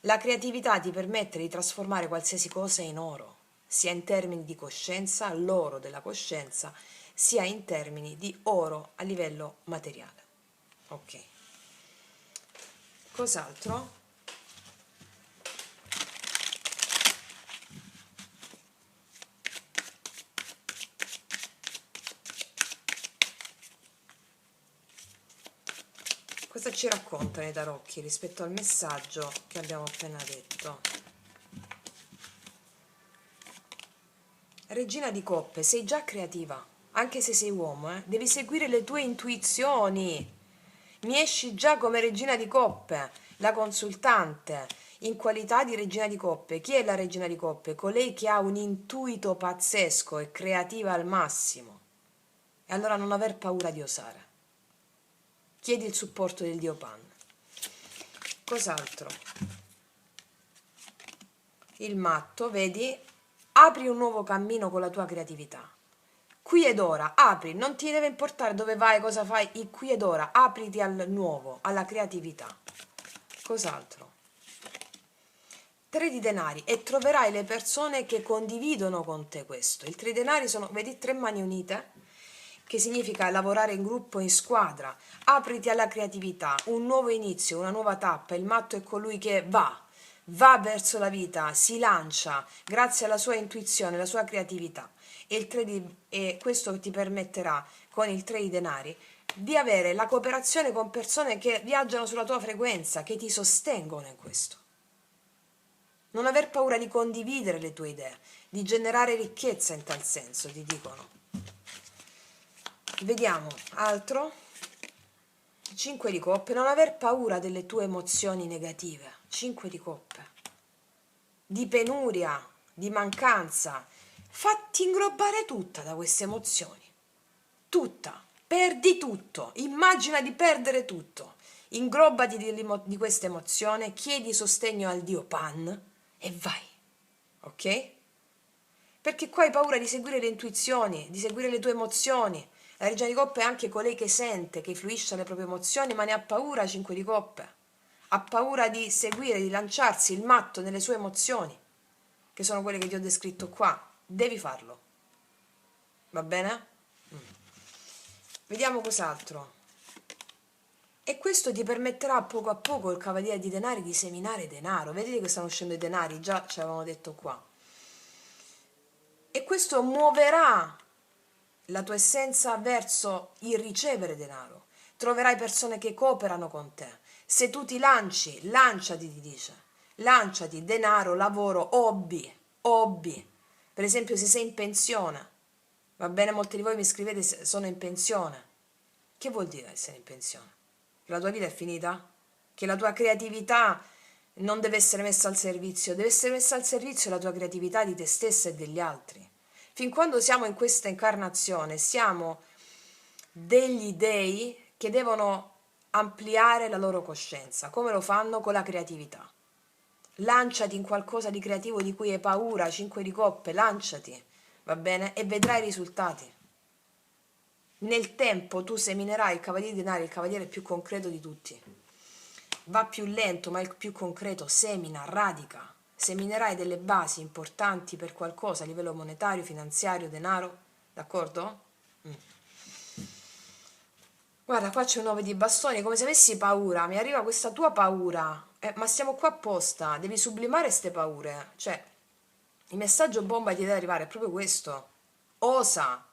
La creatività ti permette di trasformare qualsiasi cosa in oro, sia in termini di coscienza, l'oro della coscienza, sia in termini di oro a livello materiale. Ok. Cos'altro? Cosa ci raccontano i tarocchi rispetto al messaggio che abbiamo appena detto? Regina di coppe, sei già creativa, anche se sei uomo, devi seguire le tue intuizioni. Mi esci già come regina di coppe, la consultante, in qualità di regina di coppe. Chi è la regina di coppe? Colei che ha un intuito pazzesco e creativa al massimo. E allora non aver paura di osare. Chiedi il supporto del dio Pan. Cos'altro? Il matto, vedi? Apri un nuovo cammino con la tua creatività. Qui ed ora, apri, non ti deve importare dove vai, cosa fai, qui ed ora, apriti al nuovo, alla creatività. Cos'altro? 3 di denari e troverai le persone che condividono con te questo. Il 3 di denari sono, vedi, 3 mani unite, che significa lavorare in gruppo, in squadra. Apriti alla creatività, un nuovo inizio, una nuova tappa. Il matto è colui che va verso la vita, si lancia grazie alla sua intuizione, alla sua creatività. E questo ti permetterà, con il 3 di denari, di avere la cooperazione con persone che viaggiano sulla tua frequenza, che ti sostengono in questo. Non aver paura di condividere le tue idee, di generare ricchezza in tal senso, ti dicono. Vediamo, altro. 5 di coppe, non aver paura delle tue emozioni negative. 5 di coppe. Di penuria, di mancanza. Fatti inglobare tutta da queste emozioni. Tutta. Perdi tutto. Immagina di perdere tutto. Inglobati di questa emozione, chiedi sostegno al dio Pan e vai. Ok? Perché qua hai paura di seguire le intuizioni, di seguire le tue emozioni. La regina di coppe è anche colei che sente, che fluisce le proprie emozioni, ma ne ha paura, 5 di coppe. Ha paura di seguire, di lanciarsi il matto nelle sue emozioni, che sono quelle che ti ho descritto qua. Devi farlo. Va bene? Vediamo cos'altro. E questo ti permetterà poco a poco, il cavaliere di denari, di seminare denaro. Vedete che stanno uscendo i denari? Già ci avevamo detto qua. E questo muoverà la tua essenza verso il ricevere denaro. Troverai persone che cooperano con te. Se tu ti lanci, lanciati, ti dice. Lanciati, denaro, lavoro, hobby. Per esempio, se sei in pensione, va bene, molti di voi mi scrivete sono in pensione. Che vuol dire essere in pensione? Che la tua vita è finita? Che la tua creatività non deve essere messa al servizio, deve essere messa al servizio la tua creatività di te stessa e degli altri. Fin quando siamo in questa incarnazione, siamo degli dei che devono ampliare la loro coscienza. Come lo fanno? Con la creatività. Lanciati in qualcosa di creativo di cui hai paura, 5 di coppe, lanciati, va bene? E vedrai i risultati. Nel tempo tu seminerai il cavaliere di denari, il cavaliere più concreto di tutti. Va più lento, ma il più concreto semina, radica. Seminerai delle basi importanti per qualcosa a livello monetario, finanziario, denaro, d'accordo? Guarda, qua c'è un 9 di bastoni, è come se avessi paura, mi arriva questa tua paura, ma stiamo qua apposta, devi sublimare queste paure, cioè, il messaggio bomba che ti deve arrivare è proprio questo, osa,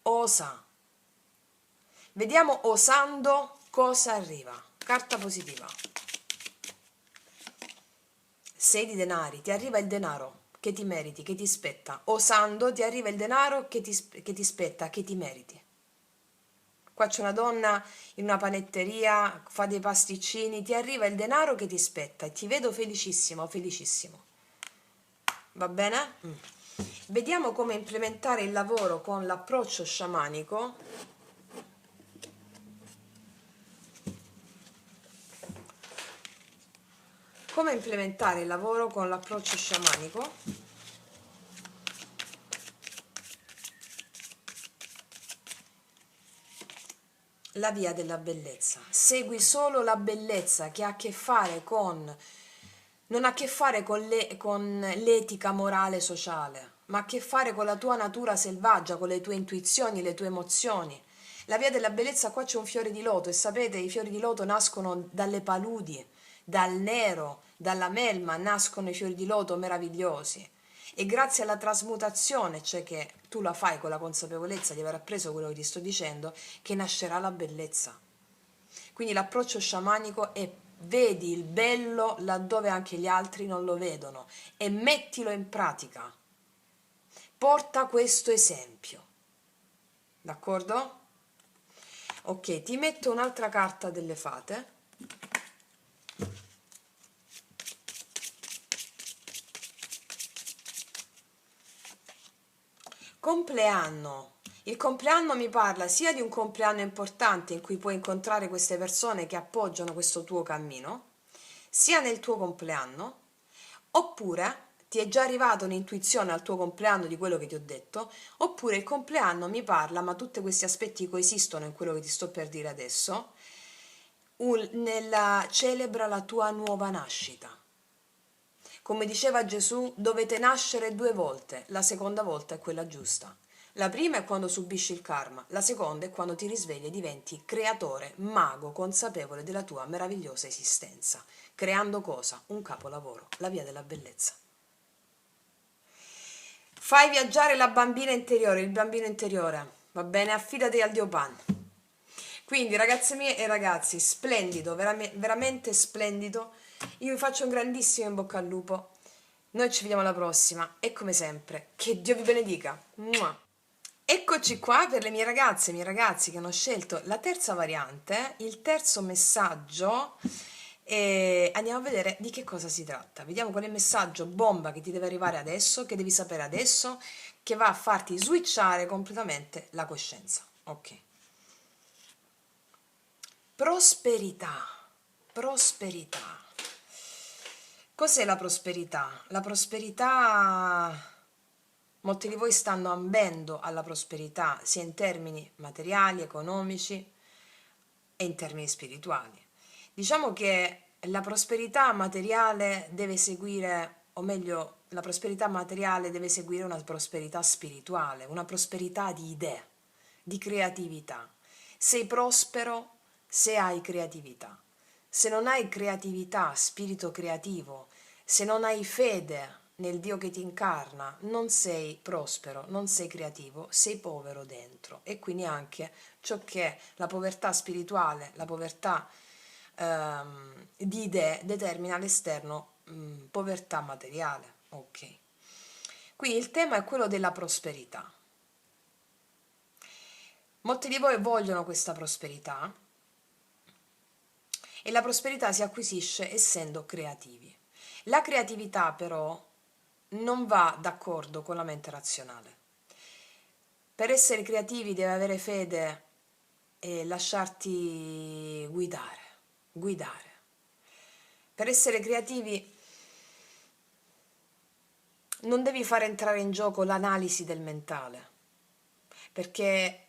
osa. Vediamo osando cosa arriva, carta positiva. 6 di denari, ti arriva il denaro che ti meriti, che ti spetta, osando ti arriva il denaro che ti spetta, che ti meriti. Qua c'è una donna in una panetteria, fa dei pasticcini, ti arriva il denaro che ti spetta e ti vedo felicissimo, felicissimo. Va bene? Vediamo come implementare il lavoro con l'approccio sciamanico. Come implementare il lavoro con l'approccio sciamanico? La via della bellezza. Segui solo la bellezza che ha a che fare con, non ha a che fare con l'etica morale sociale, ma ha a che fare con la tua natura selvaggia, con le tue intuizioni, le tue emozioni. La via della bellezza, qua c'è un fiore di loto e sapete, i fiori di loto nascono dalle paludi, dal nero, dalla melma, nascono i fiori di loto meravigliosi. E grazie alla trasmutazione, cioè che tu la fai con la consapevolezza di aver appreso quello che ti sto dicendo, che nascerà la bellezza. Quindi l'approccio sciamanico è: vedi il bello laddove anche gli altri non lo vedono e mettilo in pratica. Porta questo esempio, d'accordo? Ok, ti metto un'altra carta delle fate. Compleanno. Il compleanno mi parla sia di un compleanno importante in cui puoi incontrare queste persone che appoggiano questo tuo cammino, sia nel tuo compleanno, oppure ti è già arrivata un'intuizione al tuo compleanno di quello che ti ho detto, oppure il compleanno mi parla, ma tutti questi aspetti coesistono in quello che ti sto per dire adesso, celebra la tua nuova nascita. Come diceva Gesù, dovete nascere 2 volte, la seconda volta è quella giusta. La prima è quando subisci il karma, la seconda è quando ti risvegli e diventi creatore, mago, consapevole della tua meravigliosa esistenza. Creando cosa? Un capolavoro, la via della bellezza. Fai viaggiare la bambina interiore, il bambino interiore, va bene? Affidati al Dio Pan. Quindi ragazze mie e ragazzi, splendido, veramente splendido. Io vi faccio un grandissimo in bocca al lupo. Noi ci vediamo alla prossima e come sempre, che Dio vi benedica. Mua. Eccoci qua per le mie ragazze e i miei ragazzi che hanno scelto la terza variante, il terzo messaggio, e andiamo a vedere di che cosa si tratta. Vediamo qual è il messaggio bomba che ti deve arrivare adesso, che devi sapere adesso, che va a farti switchare completamente la coscienza. Ok. Prosperità, prosperità. Cos'è la prosperità? La prosperità, molti di voi stanno ambendo alla prosperità sia in termini materiali, economici e in termini spirituali. Diciamo che la prosperità materiale deve seguire, o meglio, la prosperità materiale deve seguire una prosperità spirituale, una prosperità di idee, di creatività. Sei prospero se hai creatività. Se non hai creatività, spirito creativo, se non hai fede nel Dio che ti incarna, non sei prospero, non sei creativo, sei povero dentro. E quindi anche ciò che è la povertà spirituale, la povertà di idee determina all'esterno povertà materiale. Ok. Qui il tema è quello della prosperità. Molti di voi vogliono questa prosperità e la prosperità si acquisisce essendo creativi. La creatività però non va d'accordo con la mente razionale. Per essere creativi devi avere fede e lasciarti guidare, guidare. Per essere creativi non devi fare entrare in gioco l'analisi del mentale, perché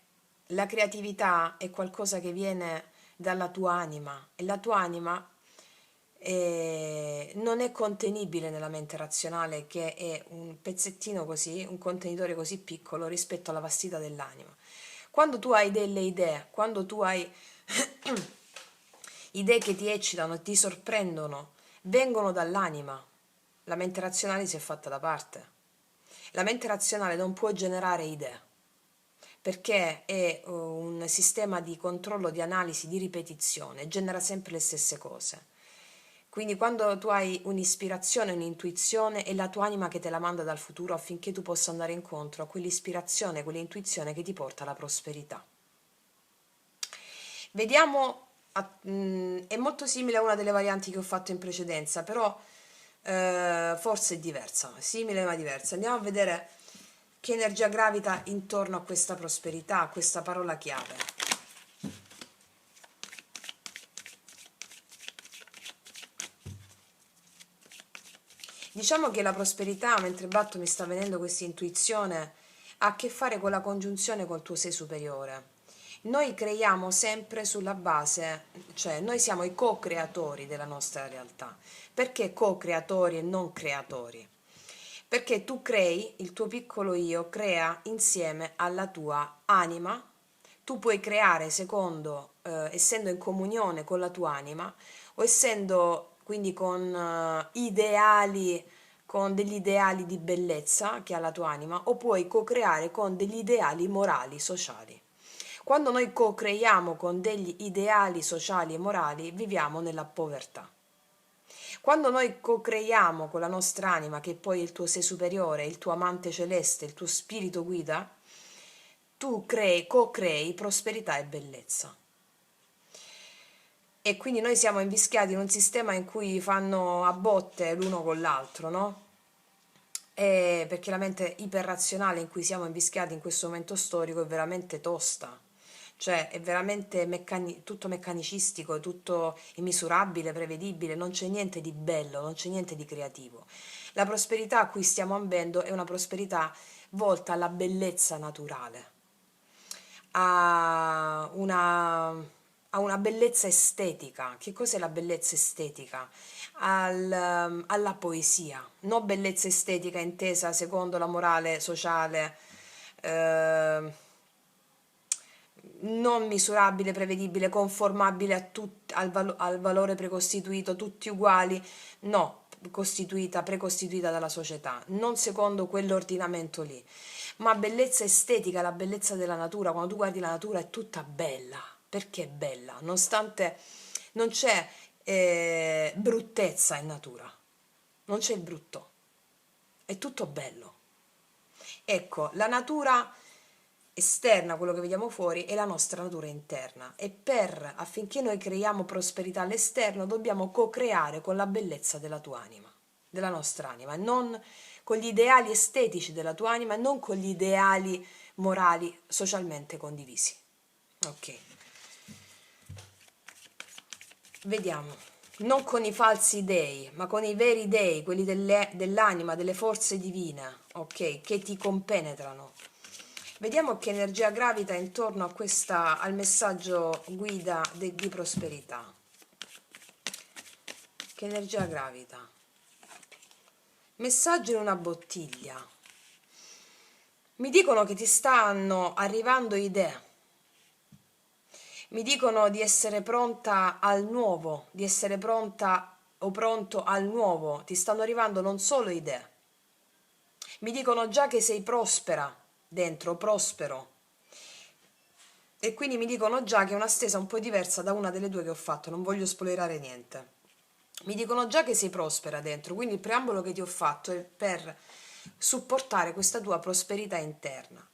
la creatività è qualcosa che viene dalla tua anima e la tua anima non è contenibile nella mente razionale, che è un pezzettino così, un contenitore così piccolo rispetto alla vastità dell'anima. Quando tu hai delle idee, quando tu hai idee che ti eccitano, ti sorprendono, vengono dall'anima. La mente razionale si è fatta da parte. La mente razionale non può generare idee, perché è un sistema di controllo, di analisi, di ripetizione, genera sempre le stesse cose. Quindi quando tu hai un'ispirazione, un'intuizione, è la tua anima che te la manda dal futuro affinché tu possa andare incontro a quell'ispirazione, quell'intuizione che ti porta alla prosperità. Vediamo, è molto simile a una delle varianti che ho fatto in precedenza, però forse è diversa, simile ma diversa. Andiamo a vedere che energia gravita intorno a questa prosperità, a questa parola chiave. Diciamo che la prosperità, mentre Batto mi sta venendo questa intuizione, ha a che fare con la congiunzione col tuo sé superiore. Noi creiamo sempre sulla base, cioè noi siamo i co-creatori della nostra realtà. Perché co-creatori e non creatori? Perché tu crei, il tuo piccolo io crea insieme alla tua anima, tu puoi creare secondo, essendo in comunione con la tua anima o essendo quindi con degli ideali di bellezza che ha la tua anima, o puoi co-creare con degli ideali morali, sociali. Quando noi co-creiamo con degli ideali sociali e morali, viviamo nella povertà. Quando noi co-creiamo con la nostra anima, che poi è il tuo sé superiore, il tuo amante celeste, il tuo spirito guida, tu co-crei prosperità e bellezza. E quindi noi siamo invischiati in un sistema in cui fanno a botte l'uno con l'altro, no? Perché la mente iperrazionale in cui siamo invischiati in questo momento storico è veramente tosta, cioè è veramente tutto meccanicistico, tutto immisurabile, prevedibile, non c'è niente di bello, non c'è niente di creativo. La prosperità a cui stiamo ambendo è una prosperità volta alla bellezza naturale, a una, a una bellezza estetica. Che cos'è la bellezza estetica? Alla poesia, non bellezza estetica intesa secondo la morale sociale, eh, non misurabile, prevedibile, conformabile al valore precostituito, tutti uguali, no, precostituita dalla società, non secondo quell'ordinamento lì, ma bellezza estetica, la bellezza della natura. Quando tu guardi la natura è tutta bella, perché è bella, nonostante non c'è bruttezza in natura, non c'è il brutto, è tutto bello. Ecco, la natura esterna, quello che vediamo fuori, è la nostra natura interna, e affinché noi creiamo prosperità all'esterno dobbiamo co-creare con la bellezza della tua anima, della nostra anima, e non con gli ideali estetici della tua anima, e non con gli ideali morali socialmente condivisi. Ok, vediamo. Non con i falsi dei, ma con i veri dei, quelli dell'anima, delle forze divine, ok, che ti compenetrano. Vediamo che energia gravita intorno al messaggio guida di prosperità. Che energia gravita? Messaggio in una bottiglia. Mi dicono che ti stanno arrivando idee. Mi dicono di essere pronta al nuovo, di essere pronta o pronto al nuovo. Ti stanno arrivando non solo idee. Mi dicono già che sei prospera dentro, prospero. E quindi mi dicono già che è una stesa un po' diversa da una delle due che ho fatto, non voglio spoilerare niente. Mi dicono già che sei prospera dentro, quindi il preambolo che ti ho fatto è per supportare questa tua prosperità interna.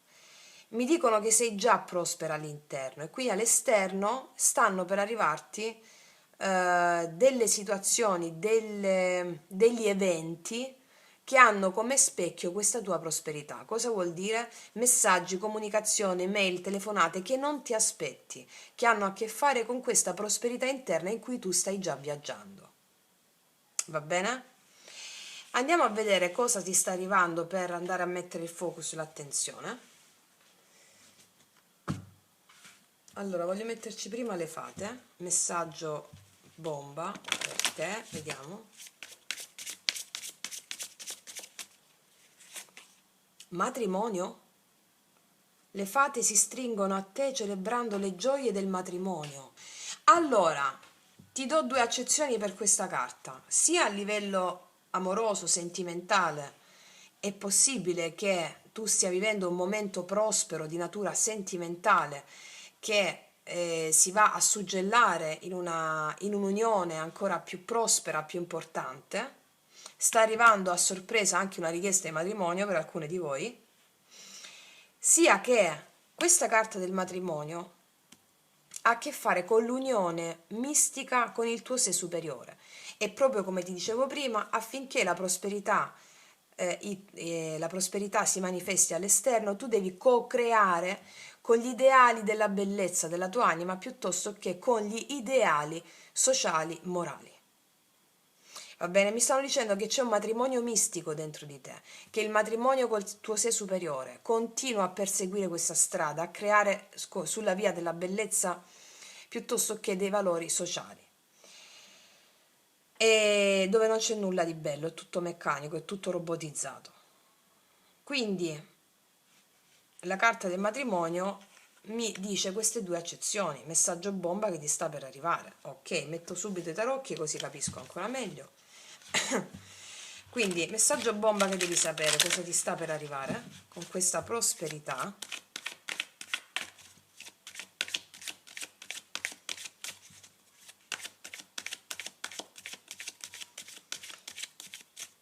Mi dicono che sei già prospera all'interno, e qui all'esterno stanno per arrivarti delle situazioni, degli eventi che hanno come specchio questa tua prosperità. Cosa vuol dire? Messaggi, comunicazioni, mail, telefonate che non ti aspetti, che hanno a che fare con questa prosperità interna in cui tu stai già viaggiando. Va bene? Andiamo a vedere cosa ti sta arrivando per andare a mettere il focus e l'attenzione. Allora, voglio metterci prima le fate. Messaggio bomba per te, vediamo. Matrimonio? Le fate si stringono a te celebrando le gioie del matrimonio. Allora, ti do due accezioni per questa carta. Sia a livello amoroso, sentimentale, è possibile che tu stia vivendo un momento prospero di natura sentimentale che si va a suggellare in un'unione ancora più prospera, più importante. Sta arrivando a sorpresa anche una richiesta di matrimonio per alcune di voi, sia che questa carta del matrimonio ha a che fare con l'unione mistica con il tuo sé superiore, e proprio come ti dicevo prima, affinché la prosperità si manifesti all'esterno, tu devi co-creare con gli ideali della bellezza della tua anima piuttosto che con gli ideali sociali morali. Va bene, mi stanno dicendo che c'è un matrimonio mistico dentro di te, che il matrimonio col tuo sé superiore continua a perseguire questa strada, a creare sulla via della bellezza piuttosto che dei valori sociali. E dove non c'è nulla di bello, è tutto meccanico, è tutto robotizzato. Quindi la carta del matrimonio mi dice queste due accezioni, messaggio bomba che ti sta per arrivare. Ok, metto subito i tarocchi così capisco ancora meglio. Quindi messaggio bomba che devi sapere, cosa ti sta per arrivare con questa prosperità.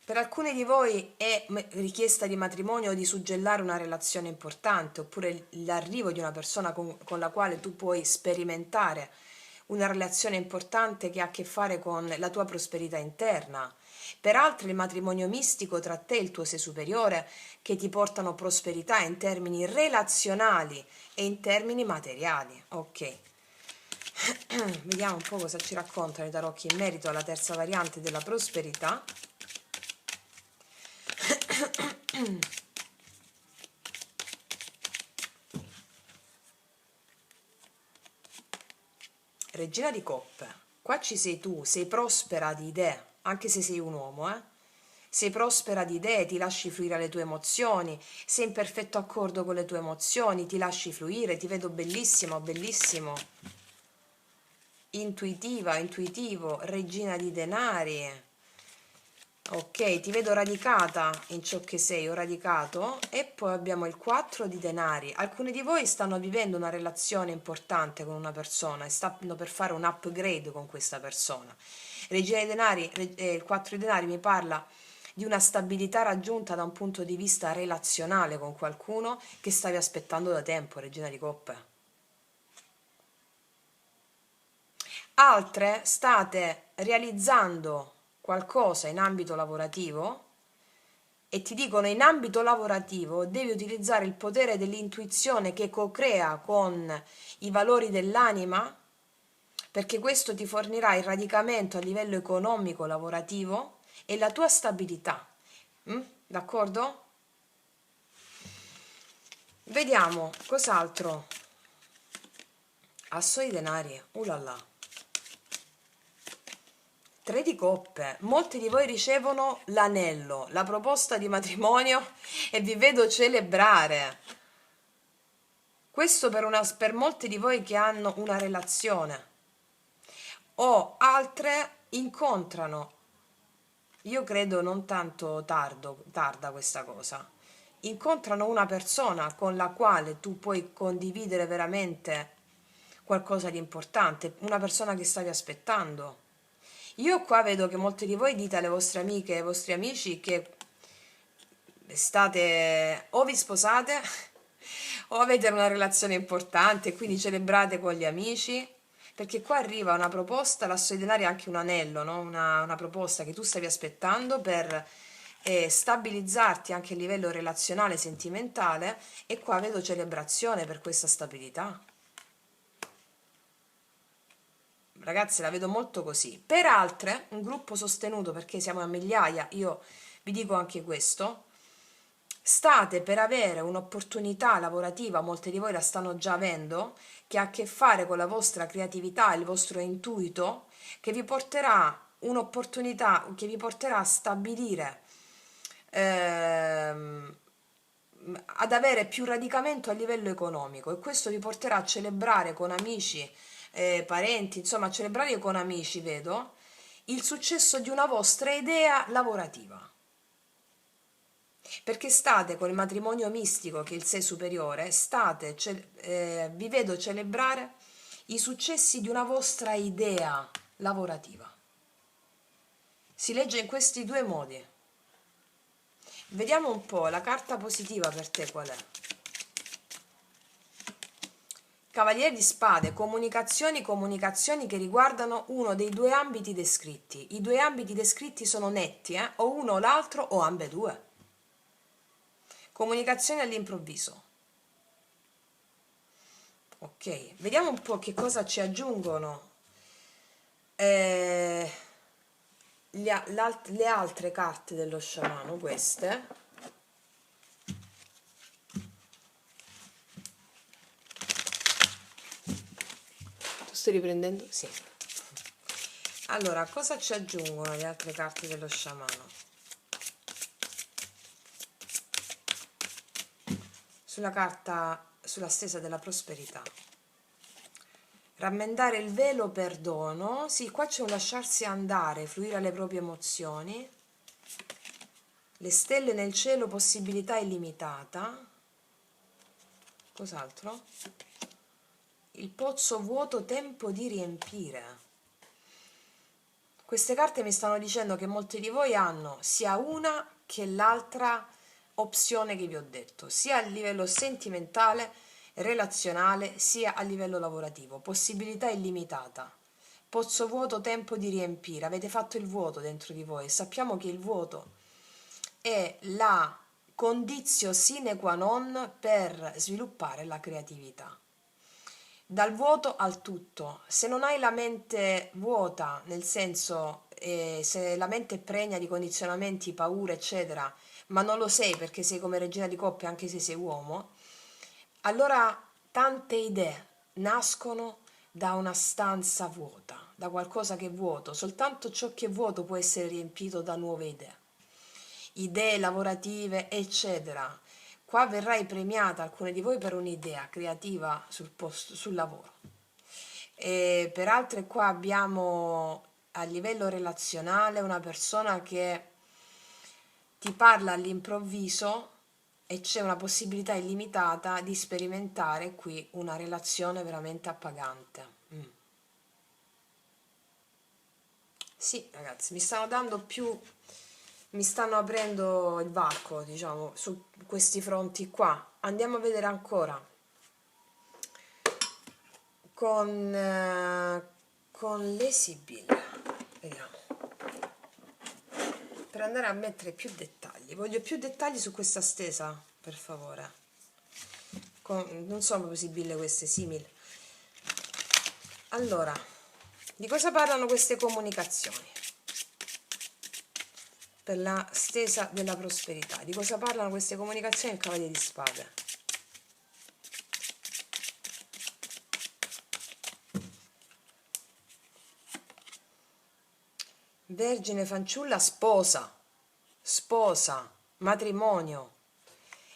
Per alcuni di voi è richiesta di matrimonio o di suggellare una relazione importante, oppure l'arrivo di una persona con la quale tu puoi sperimentare una relazione importante che ha a che fare con la tua prosperità interna. Per altri il matrimonio mistico tra te e il tuo sé superiore che ti portano prosperità in termini relazionali e in termini materiali. Ok. Vediamo un po' cosa ci raccontano i tarocchi in merito alla terza variante della prosperità. Regina di coppe, qua ci sei tu, sei prospera di idee, anche se sei un uomo, eh? Sei prospera di idee, ti lasci fluire le tue emozioni, sei in perfetto accordo con le tue emozioni, ti lasci fluire, ti vedo bellissimo, bellissimo. Intuitiva, intuitivo, regina di denari. Ok, ti vedo radicata in ciò che sei o radicato. E poi abbiamo il 4 di denari. Alcuni di voi stanno vivendo una relazione importante con una persona e stanno per fare un upgrade con questa persona. Regina di denari, il 4 di denari mi parla di una stabilità raggiunta da un punto di vista relazionale con qualcuno che stavi aspettando da tempo, regina di coppe. Altre state realizzando qualcosa in ambito lavorativo e ti dicono in ambito lavorativo devi utilizzare il potere dell'intuizione che co-crea con i valori dell'anima, perché questo ti fornirà il radicamento a livello economico lavorativo e la tua stabilità. D'accordo? Vediamo cos'altro. Asso di denari, ulala. 3 di coppe, molti di voi ricevono l'anello, la proposta di matrimonio e vi vedo celebrare. Questo per molti di voi che hanno una relazione o altre incontrano, io credo non tanto tarda questa cosa, incontrano una persona con la quale tu puoi condividere veramente qualcosa di importante, una persona che stavi aspettando. Io qua vedo che molti di voi dite alle vostre amiche e ai vostri amici che state o vi sposate o avete una relazione importante e quindi celebrate con gli amici, perché qua arriva una proposta, l'asso di denari è anche un anello, no? Una proposta che tu stavi aspettando per stabilizzarti anche a livello relazionale, sentimentale, e qua vedo celebrazione per questa stabilità. Ragazzi, la vedo molto così. Per altre, un gruppo sostenuto, perché siamo a migliaia, io vi dico anche questo, state per avere un'opportunità lavorativa, molte di voi la stanno già avendo, che ha a che fare con la vostra creatività, il vostro intuito, che vi porterà un'opportunità, che vi porterà a stabilire, ehm, ad avere più radicamento a livello economico, e questo vi porterà a celebrare con amici, parenti, insomma a celebrare con amici, vedo, il successo di una vostra idea lavorativa. Perché state con il matrimonio mistico, che è il sé superiore, vi vedo celebrare i successi di una vostra idea lavorativa. Si legge in questi due modi. Vediamo un po' la carta positiva per te qual è. Cavaliere di Spade, comunicazioni che riguardano uno dei due ambiti descritti. I due ambiti descritti sono netti, o uno o l'altro o ambedue. Comunicazioni all'improvviso. Ok, vediamo un po' che cosa ci aggiungono le altre carte dello sciamano, queste. Tu stai riprendendo? Sì. Allora, cosa ci aggiungono le altre carte dello sciamano? Sulla stesa della prosperità. Rammendare il velo, perdono. Sì, qua c'è un lasciarsi andare, fluire alle proprie emozioni. Le stelle nel cielo, possibilità illimitata. Cos'altro? Il pozzo vuoto, tempo di riempire. Queste carte mi stanno dicendo che molti di voi hanno sia una che l'altra opzione che vi ho detto, sia a livello sentimentale, relazionale, sia a livello lavorativo. Possibilità illimitata. Pozzo vuoto, tempo di riempire. Avete fatto il vuoto dentro di voi. Sappiamo che il vuoto è la condizio sine qua non per sviluppare la creatività. Dal vuoto al tutto. Se non hai la mente vuota, nel senso, se la mente è pregna di condizionamenti, paure, eccetera, ma non lo sei perché sei come regina di coppia anche se sei uomo, allora tante idee nascono da una stanza vuota, da qualcosa che è vuoto. Soltanto ciò che è vuoto può essere riempito da nuove idee, idee lavorative, eccetera. Qua verrai premiata, alcune di voi, per un'idea creativa sul posto, sul lavoro. E per altre qua abbiamo a livello relazionale una persona che ti parla all'improvviso e c'è una possibilità illimitata di sperimentare qui una relazione veramente appagante. Sì, ragazzi, mi stanno aprendo il varco, diciamo, su questi fronti qua. Andiamo a vedere ancora con, eh, con le Sibille. Vediamo. Per andare a mettere più dettagli. Voglio più dettagli su questa stesa, per favore. Non sono proprio Sibille queste, simili. Allora, di cosa parlano queste comunicazioni? Per la stesa della prosperità. Di cosa parlano queste comunicazioni? Il Cavaliere di Spade. Vergine, fanciulla, sposa, matrimonio.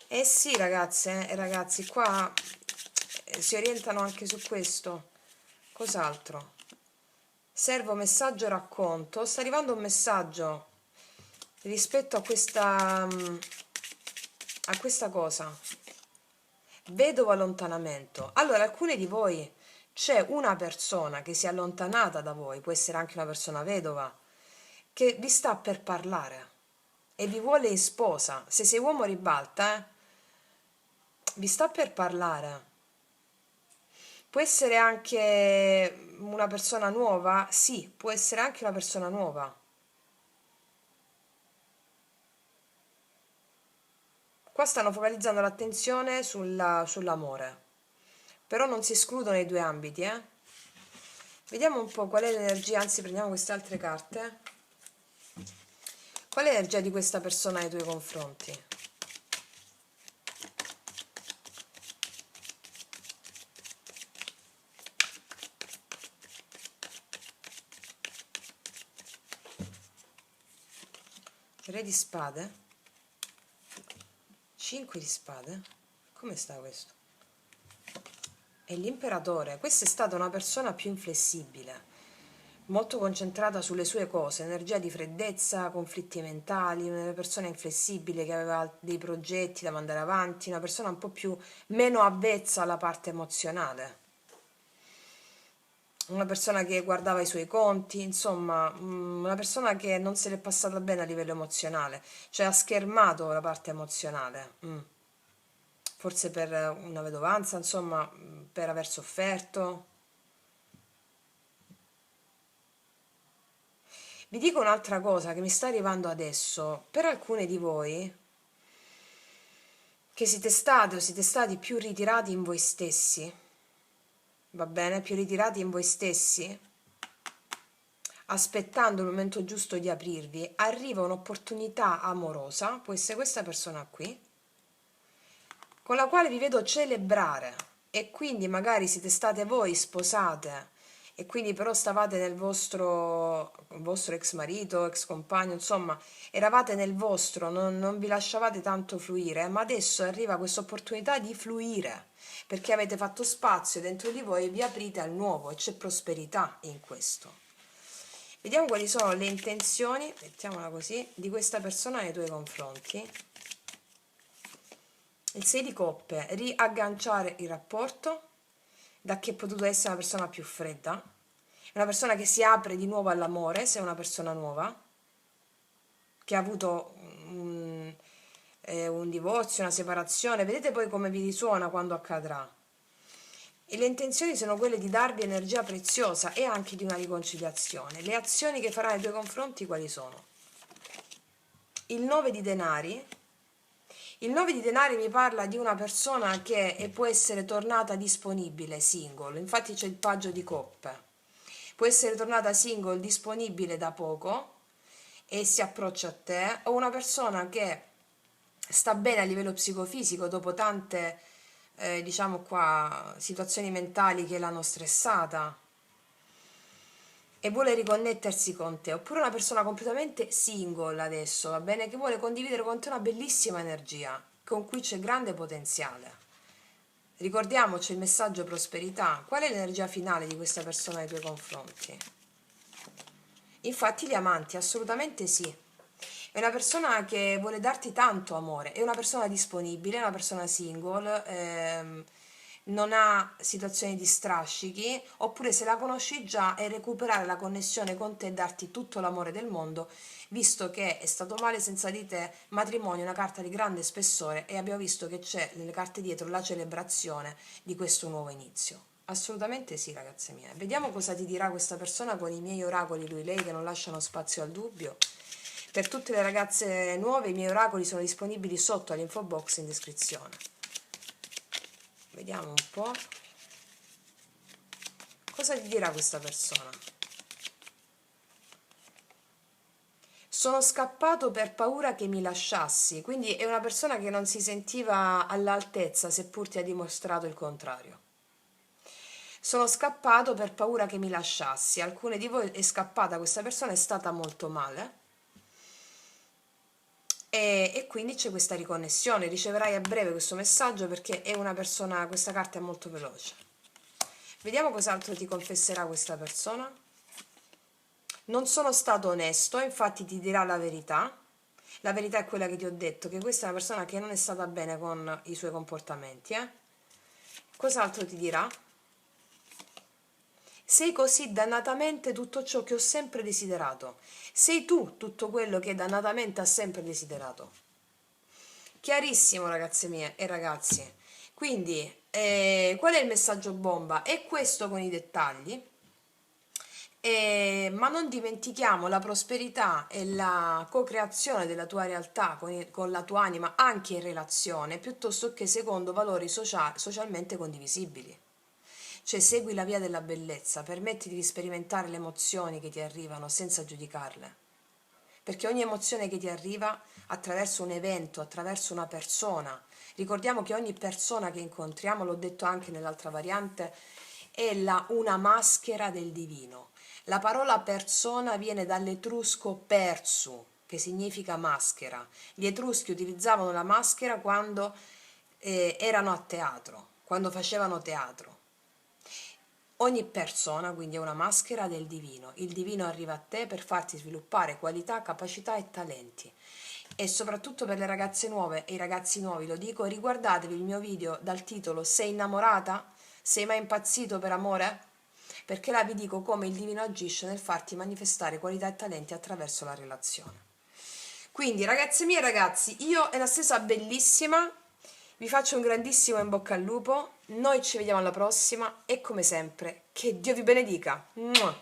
Eh sì, ragazze e ragazzi, qua si orientano anche su questo. Cos'altro? Servo messaggio racconto. Sta arrivando un messaggio rispetto a questa cosa. Vedovo allontanamento. Allora, alcune di voi c'è una persona che si è allontanata da voi, può essere anche una persona vedova, che vi sta per parlare e vi vuole in sposa. Se sei uomo ribalta, vi sta per parlare. Può essere anche una persona nuova? Sì, può essere anche una persona nuova. Qua stanno focalizzando l'attenzione sull'amore, però non si escludono i due ambiti, eh? Vediamo un po' qual è l'energia, anzi prendiamo queste altre carte. Qual è l'energia di questa persona nei tuoi confronti? Re di spade? 5 di spade? Come sta questo? E l'imperatore. Questa è stata una persona più inflessibile, molto concentrata sulle sue cose, energia di freddezza, conflitti mentali, una persona inflessibile che aveva dei progetti da mandare avanti, una persona un po' più meno avvezza alla parte emozionale, una persona che guardava i suoi conti, insomma, una persona che non se l'è passata bene a livello emozionale, cioè ha schermato la parte emozionale. Forse per una vedovanza, insomma, per aver sofferto. Vi dico un'altra cosa che mi sta arrivando adesso. Per alcune di voi che siete state o siete stati più ritirati in voi stessi, va bene? Più ritirati in voi stessi, aspettando il momento giusto di aprirvi, arriva un'opportunità amorosa, può essere questa persona qui, con la quale vi vedo celebrare, e quindi magari siete state voi sposate e quindi però stavate nel vostro ex marito, ex compagno, insomma, eravate nel vostro, non vi lasciavate tanto fluire, ma adesso arriva questa opportunità di fluire, perché avete fatto spazio dentro di voi e vi aprite al nuovo e c'è prosperità in questo. Vediamo quali sono le intenzioni, mettiamola così, di questa persona nei tuoi confronti. Il 6 di coppe, riagganciare il rapporto da chi è potuto essere una persona più fredda, è una persona che si apre di nuovo all'amore, se è una persona nuova, che ha avuto un divorzio, una separazione, vedete poi come vi risuona quando accadrà. E le intenzioni sono quelle di darvi energia preziosa e anche di una riconciliazione. Le azioni che farà nei tuoi confronti quali sono? Il 9 di denari. Il 9 di denari mi parla di una persona che può essere tornata disponibile, single, infatti c'è il paggio di coppe. Può essere tornata single, disponibile da poco e si approccia a te, o una persona che sta bene a livello psicofisico dopo tante, diciamo qua, situazioni mentali che l'hanno stressata e vuole riconnettersi con te, oppure una persona completamente single adesso, va bene, che vuole condividere con te una bellissima energia con cui c'è grande potenziale. Ricordiamoci il messaggio prosperità. Qual è l'energia finale di questa persona nei tuoi confronti? Infatti gli amanti, assolutamente sì. È una persona che vuole darti tanto amore, è una persona disponibile, è una persona single, non ha situazioni di strascichi, oppure se la conosci già è recuperare la connessione con te e darti tutto l'amore del mondo, visto che è stato male senza di te, matrimonio è una carta di grande spessore e abbiamo visto che c'è nelle carte dietro la celebrazione di questo nuovo inizio. Assolutamente sì, ragazze mie. Vediamo cosa ti dirà questa persona con i miei oracoli, lui, lei, che non lasciano spazio al dubbio. Per tutte le ragazze nuove i miei oracoli sono disponibili sotto all'info box in descrizione. Vediamo un po'. Cosa ti dirà questa persona? Sono scappato per paura che mi lasciassi, quindi è una persona che non si sentiva all'altezza, seppur ti ha dimostrato il contrario. Sono scappato per paura che mi lasciassi. Alcune di voi è scappata, questa persona è stata molto male. E quindi c'è questa riconnessione, riceverai a breve questo messaggio perché è una persona, questa carta è molto veloce. Vediamo cos'altro ti confesserà questa persona. Non sono stato onesto, infatti ti dirà la verità. La verità è quella che ti ho detto, che questa è una persona che non è stata bene con i suoi comportamenti. Cos'altro ti dirà? Sei così dannatamente tutto ciò che ho sempre desiderato. Sei tu tutto quello che dannatamente ha sempre desiderato. Chiarissimo, ragazze mie e ragazzi. Quindi, qual è il messaggio bomba? È questo con i dettagli. Ma non dimentichiamo la prosperità e la co-creazione della tua realtà con la tua anima anche in relazione, piuttosto che secondo valori socialmente condivisibili. Cioè segui la via della bellezza, permettiti di sperimentare le emozioni che ti arrivano senza giudicarle. Perché ogni emozione che ti arriva attraverso un evento, attraverso una persona, ricordiamo che ogni persona che incontriamo, l'ho detto anche nell'altra variante, è una maschera del divino. La parola persona viene dall'etrusco persu, che significa maschera. Gli etruschi utilizzavano la maschera quando erano a teatro, quando facevano teatro. Ogni persona quindi è una maschera del divino. Il divino arriva a te per farti sviluppare qualità, capacità e talenti. E soprattutto per le ragazze nuove e i ragazzi nuovi, lo dico, riguardatevi il mio video dal titolo Sei innamorata? Sei mai impazzito per amore? Perché là vi dico come il divino agisce nel farti manifestare qualità e talenti attraverso la relazione. Quindi ragazze mie e ragazzi, io e la stessa bellissima vi faccio un grandissimo in bocca al lupo, noi ci vediamo alla prossima e come sempre, che Dio vi benedica! Mua!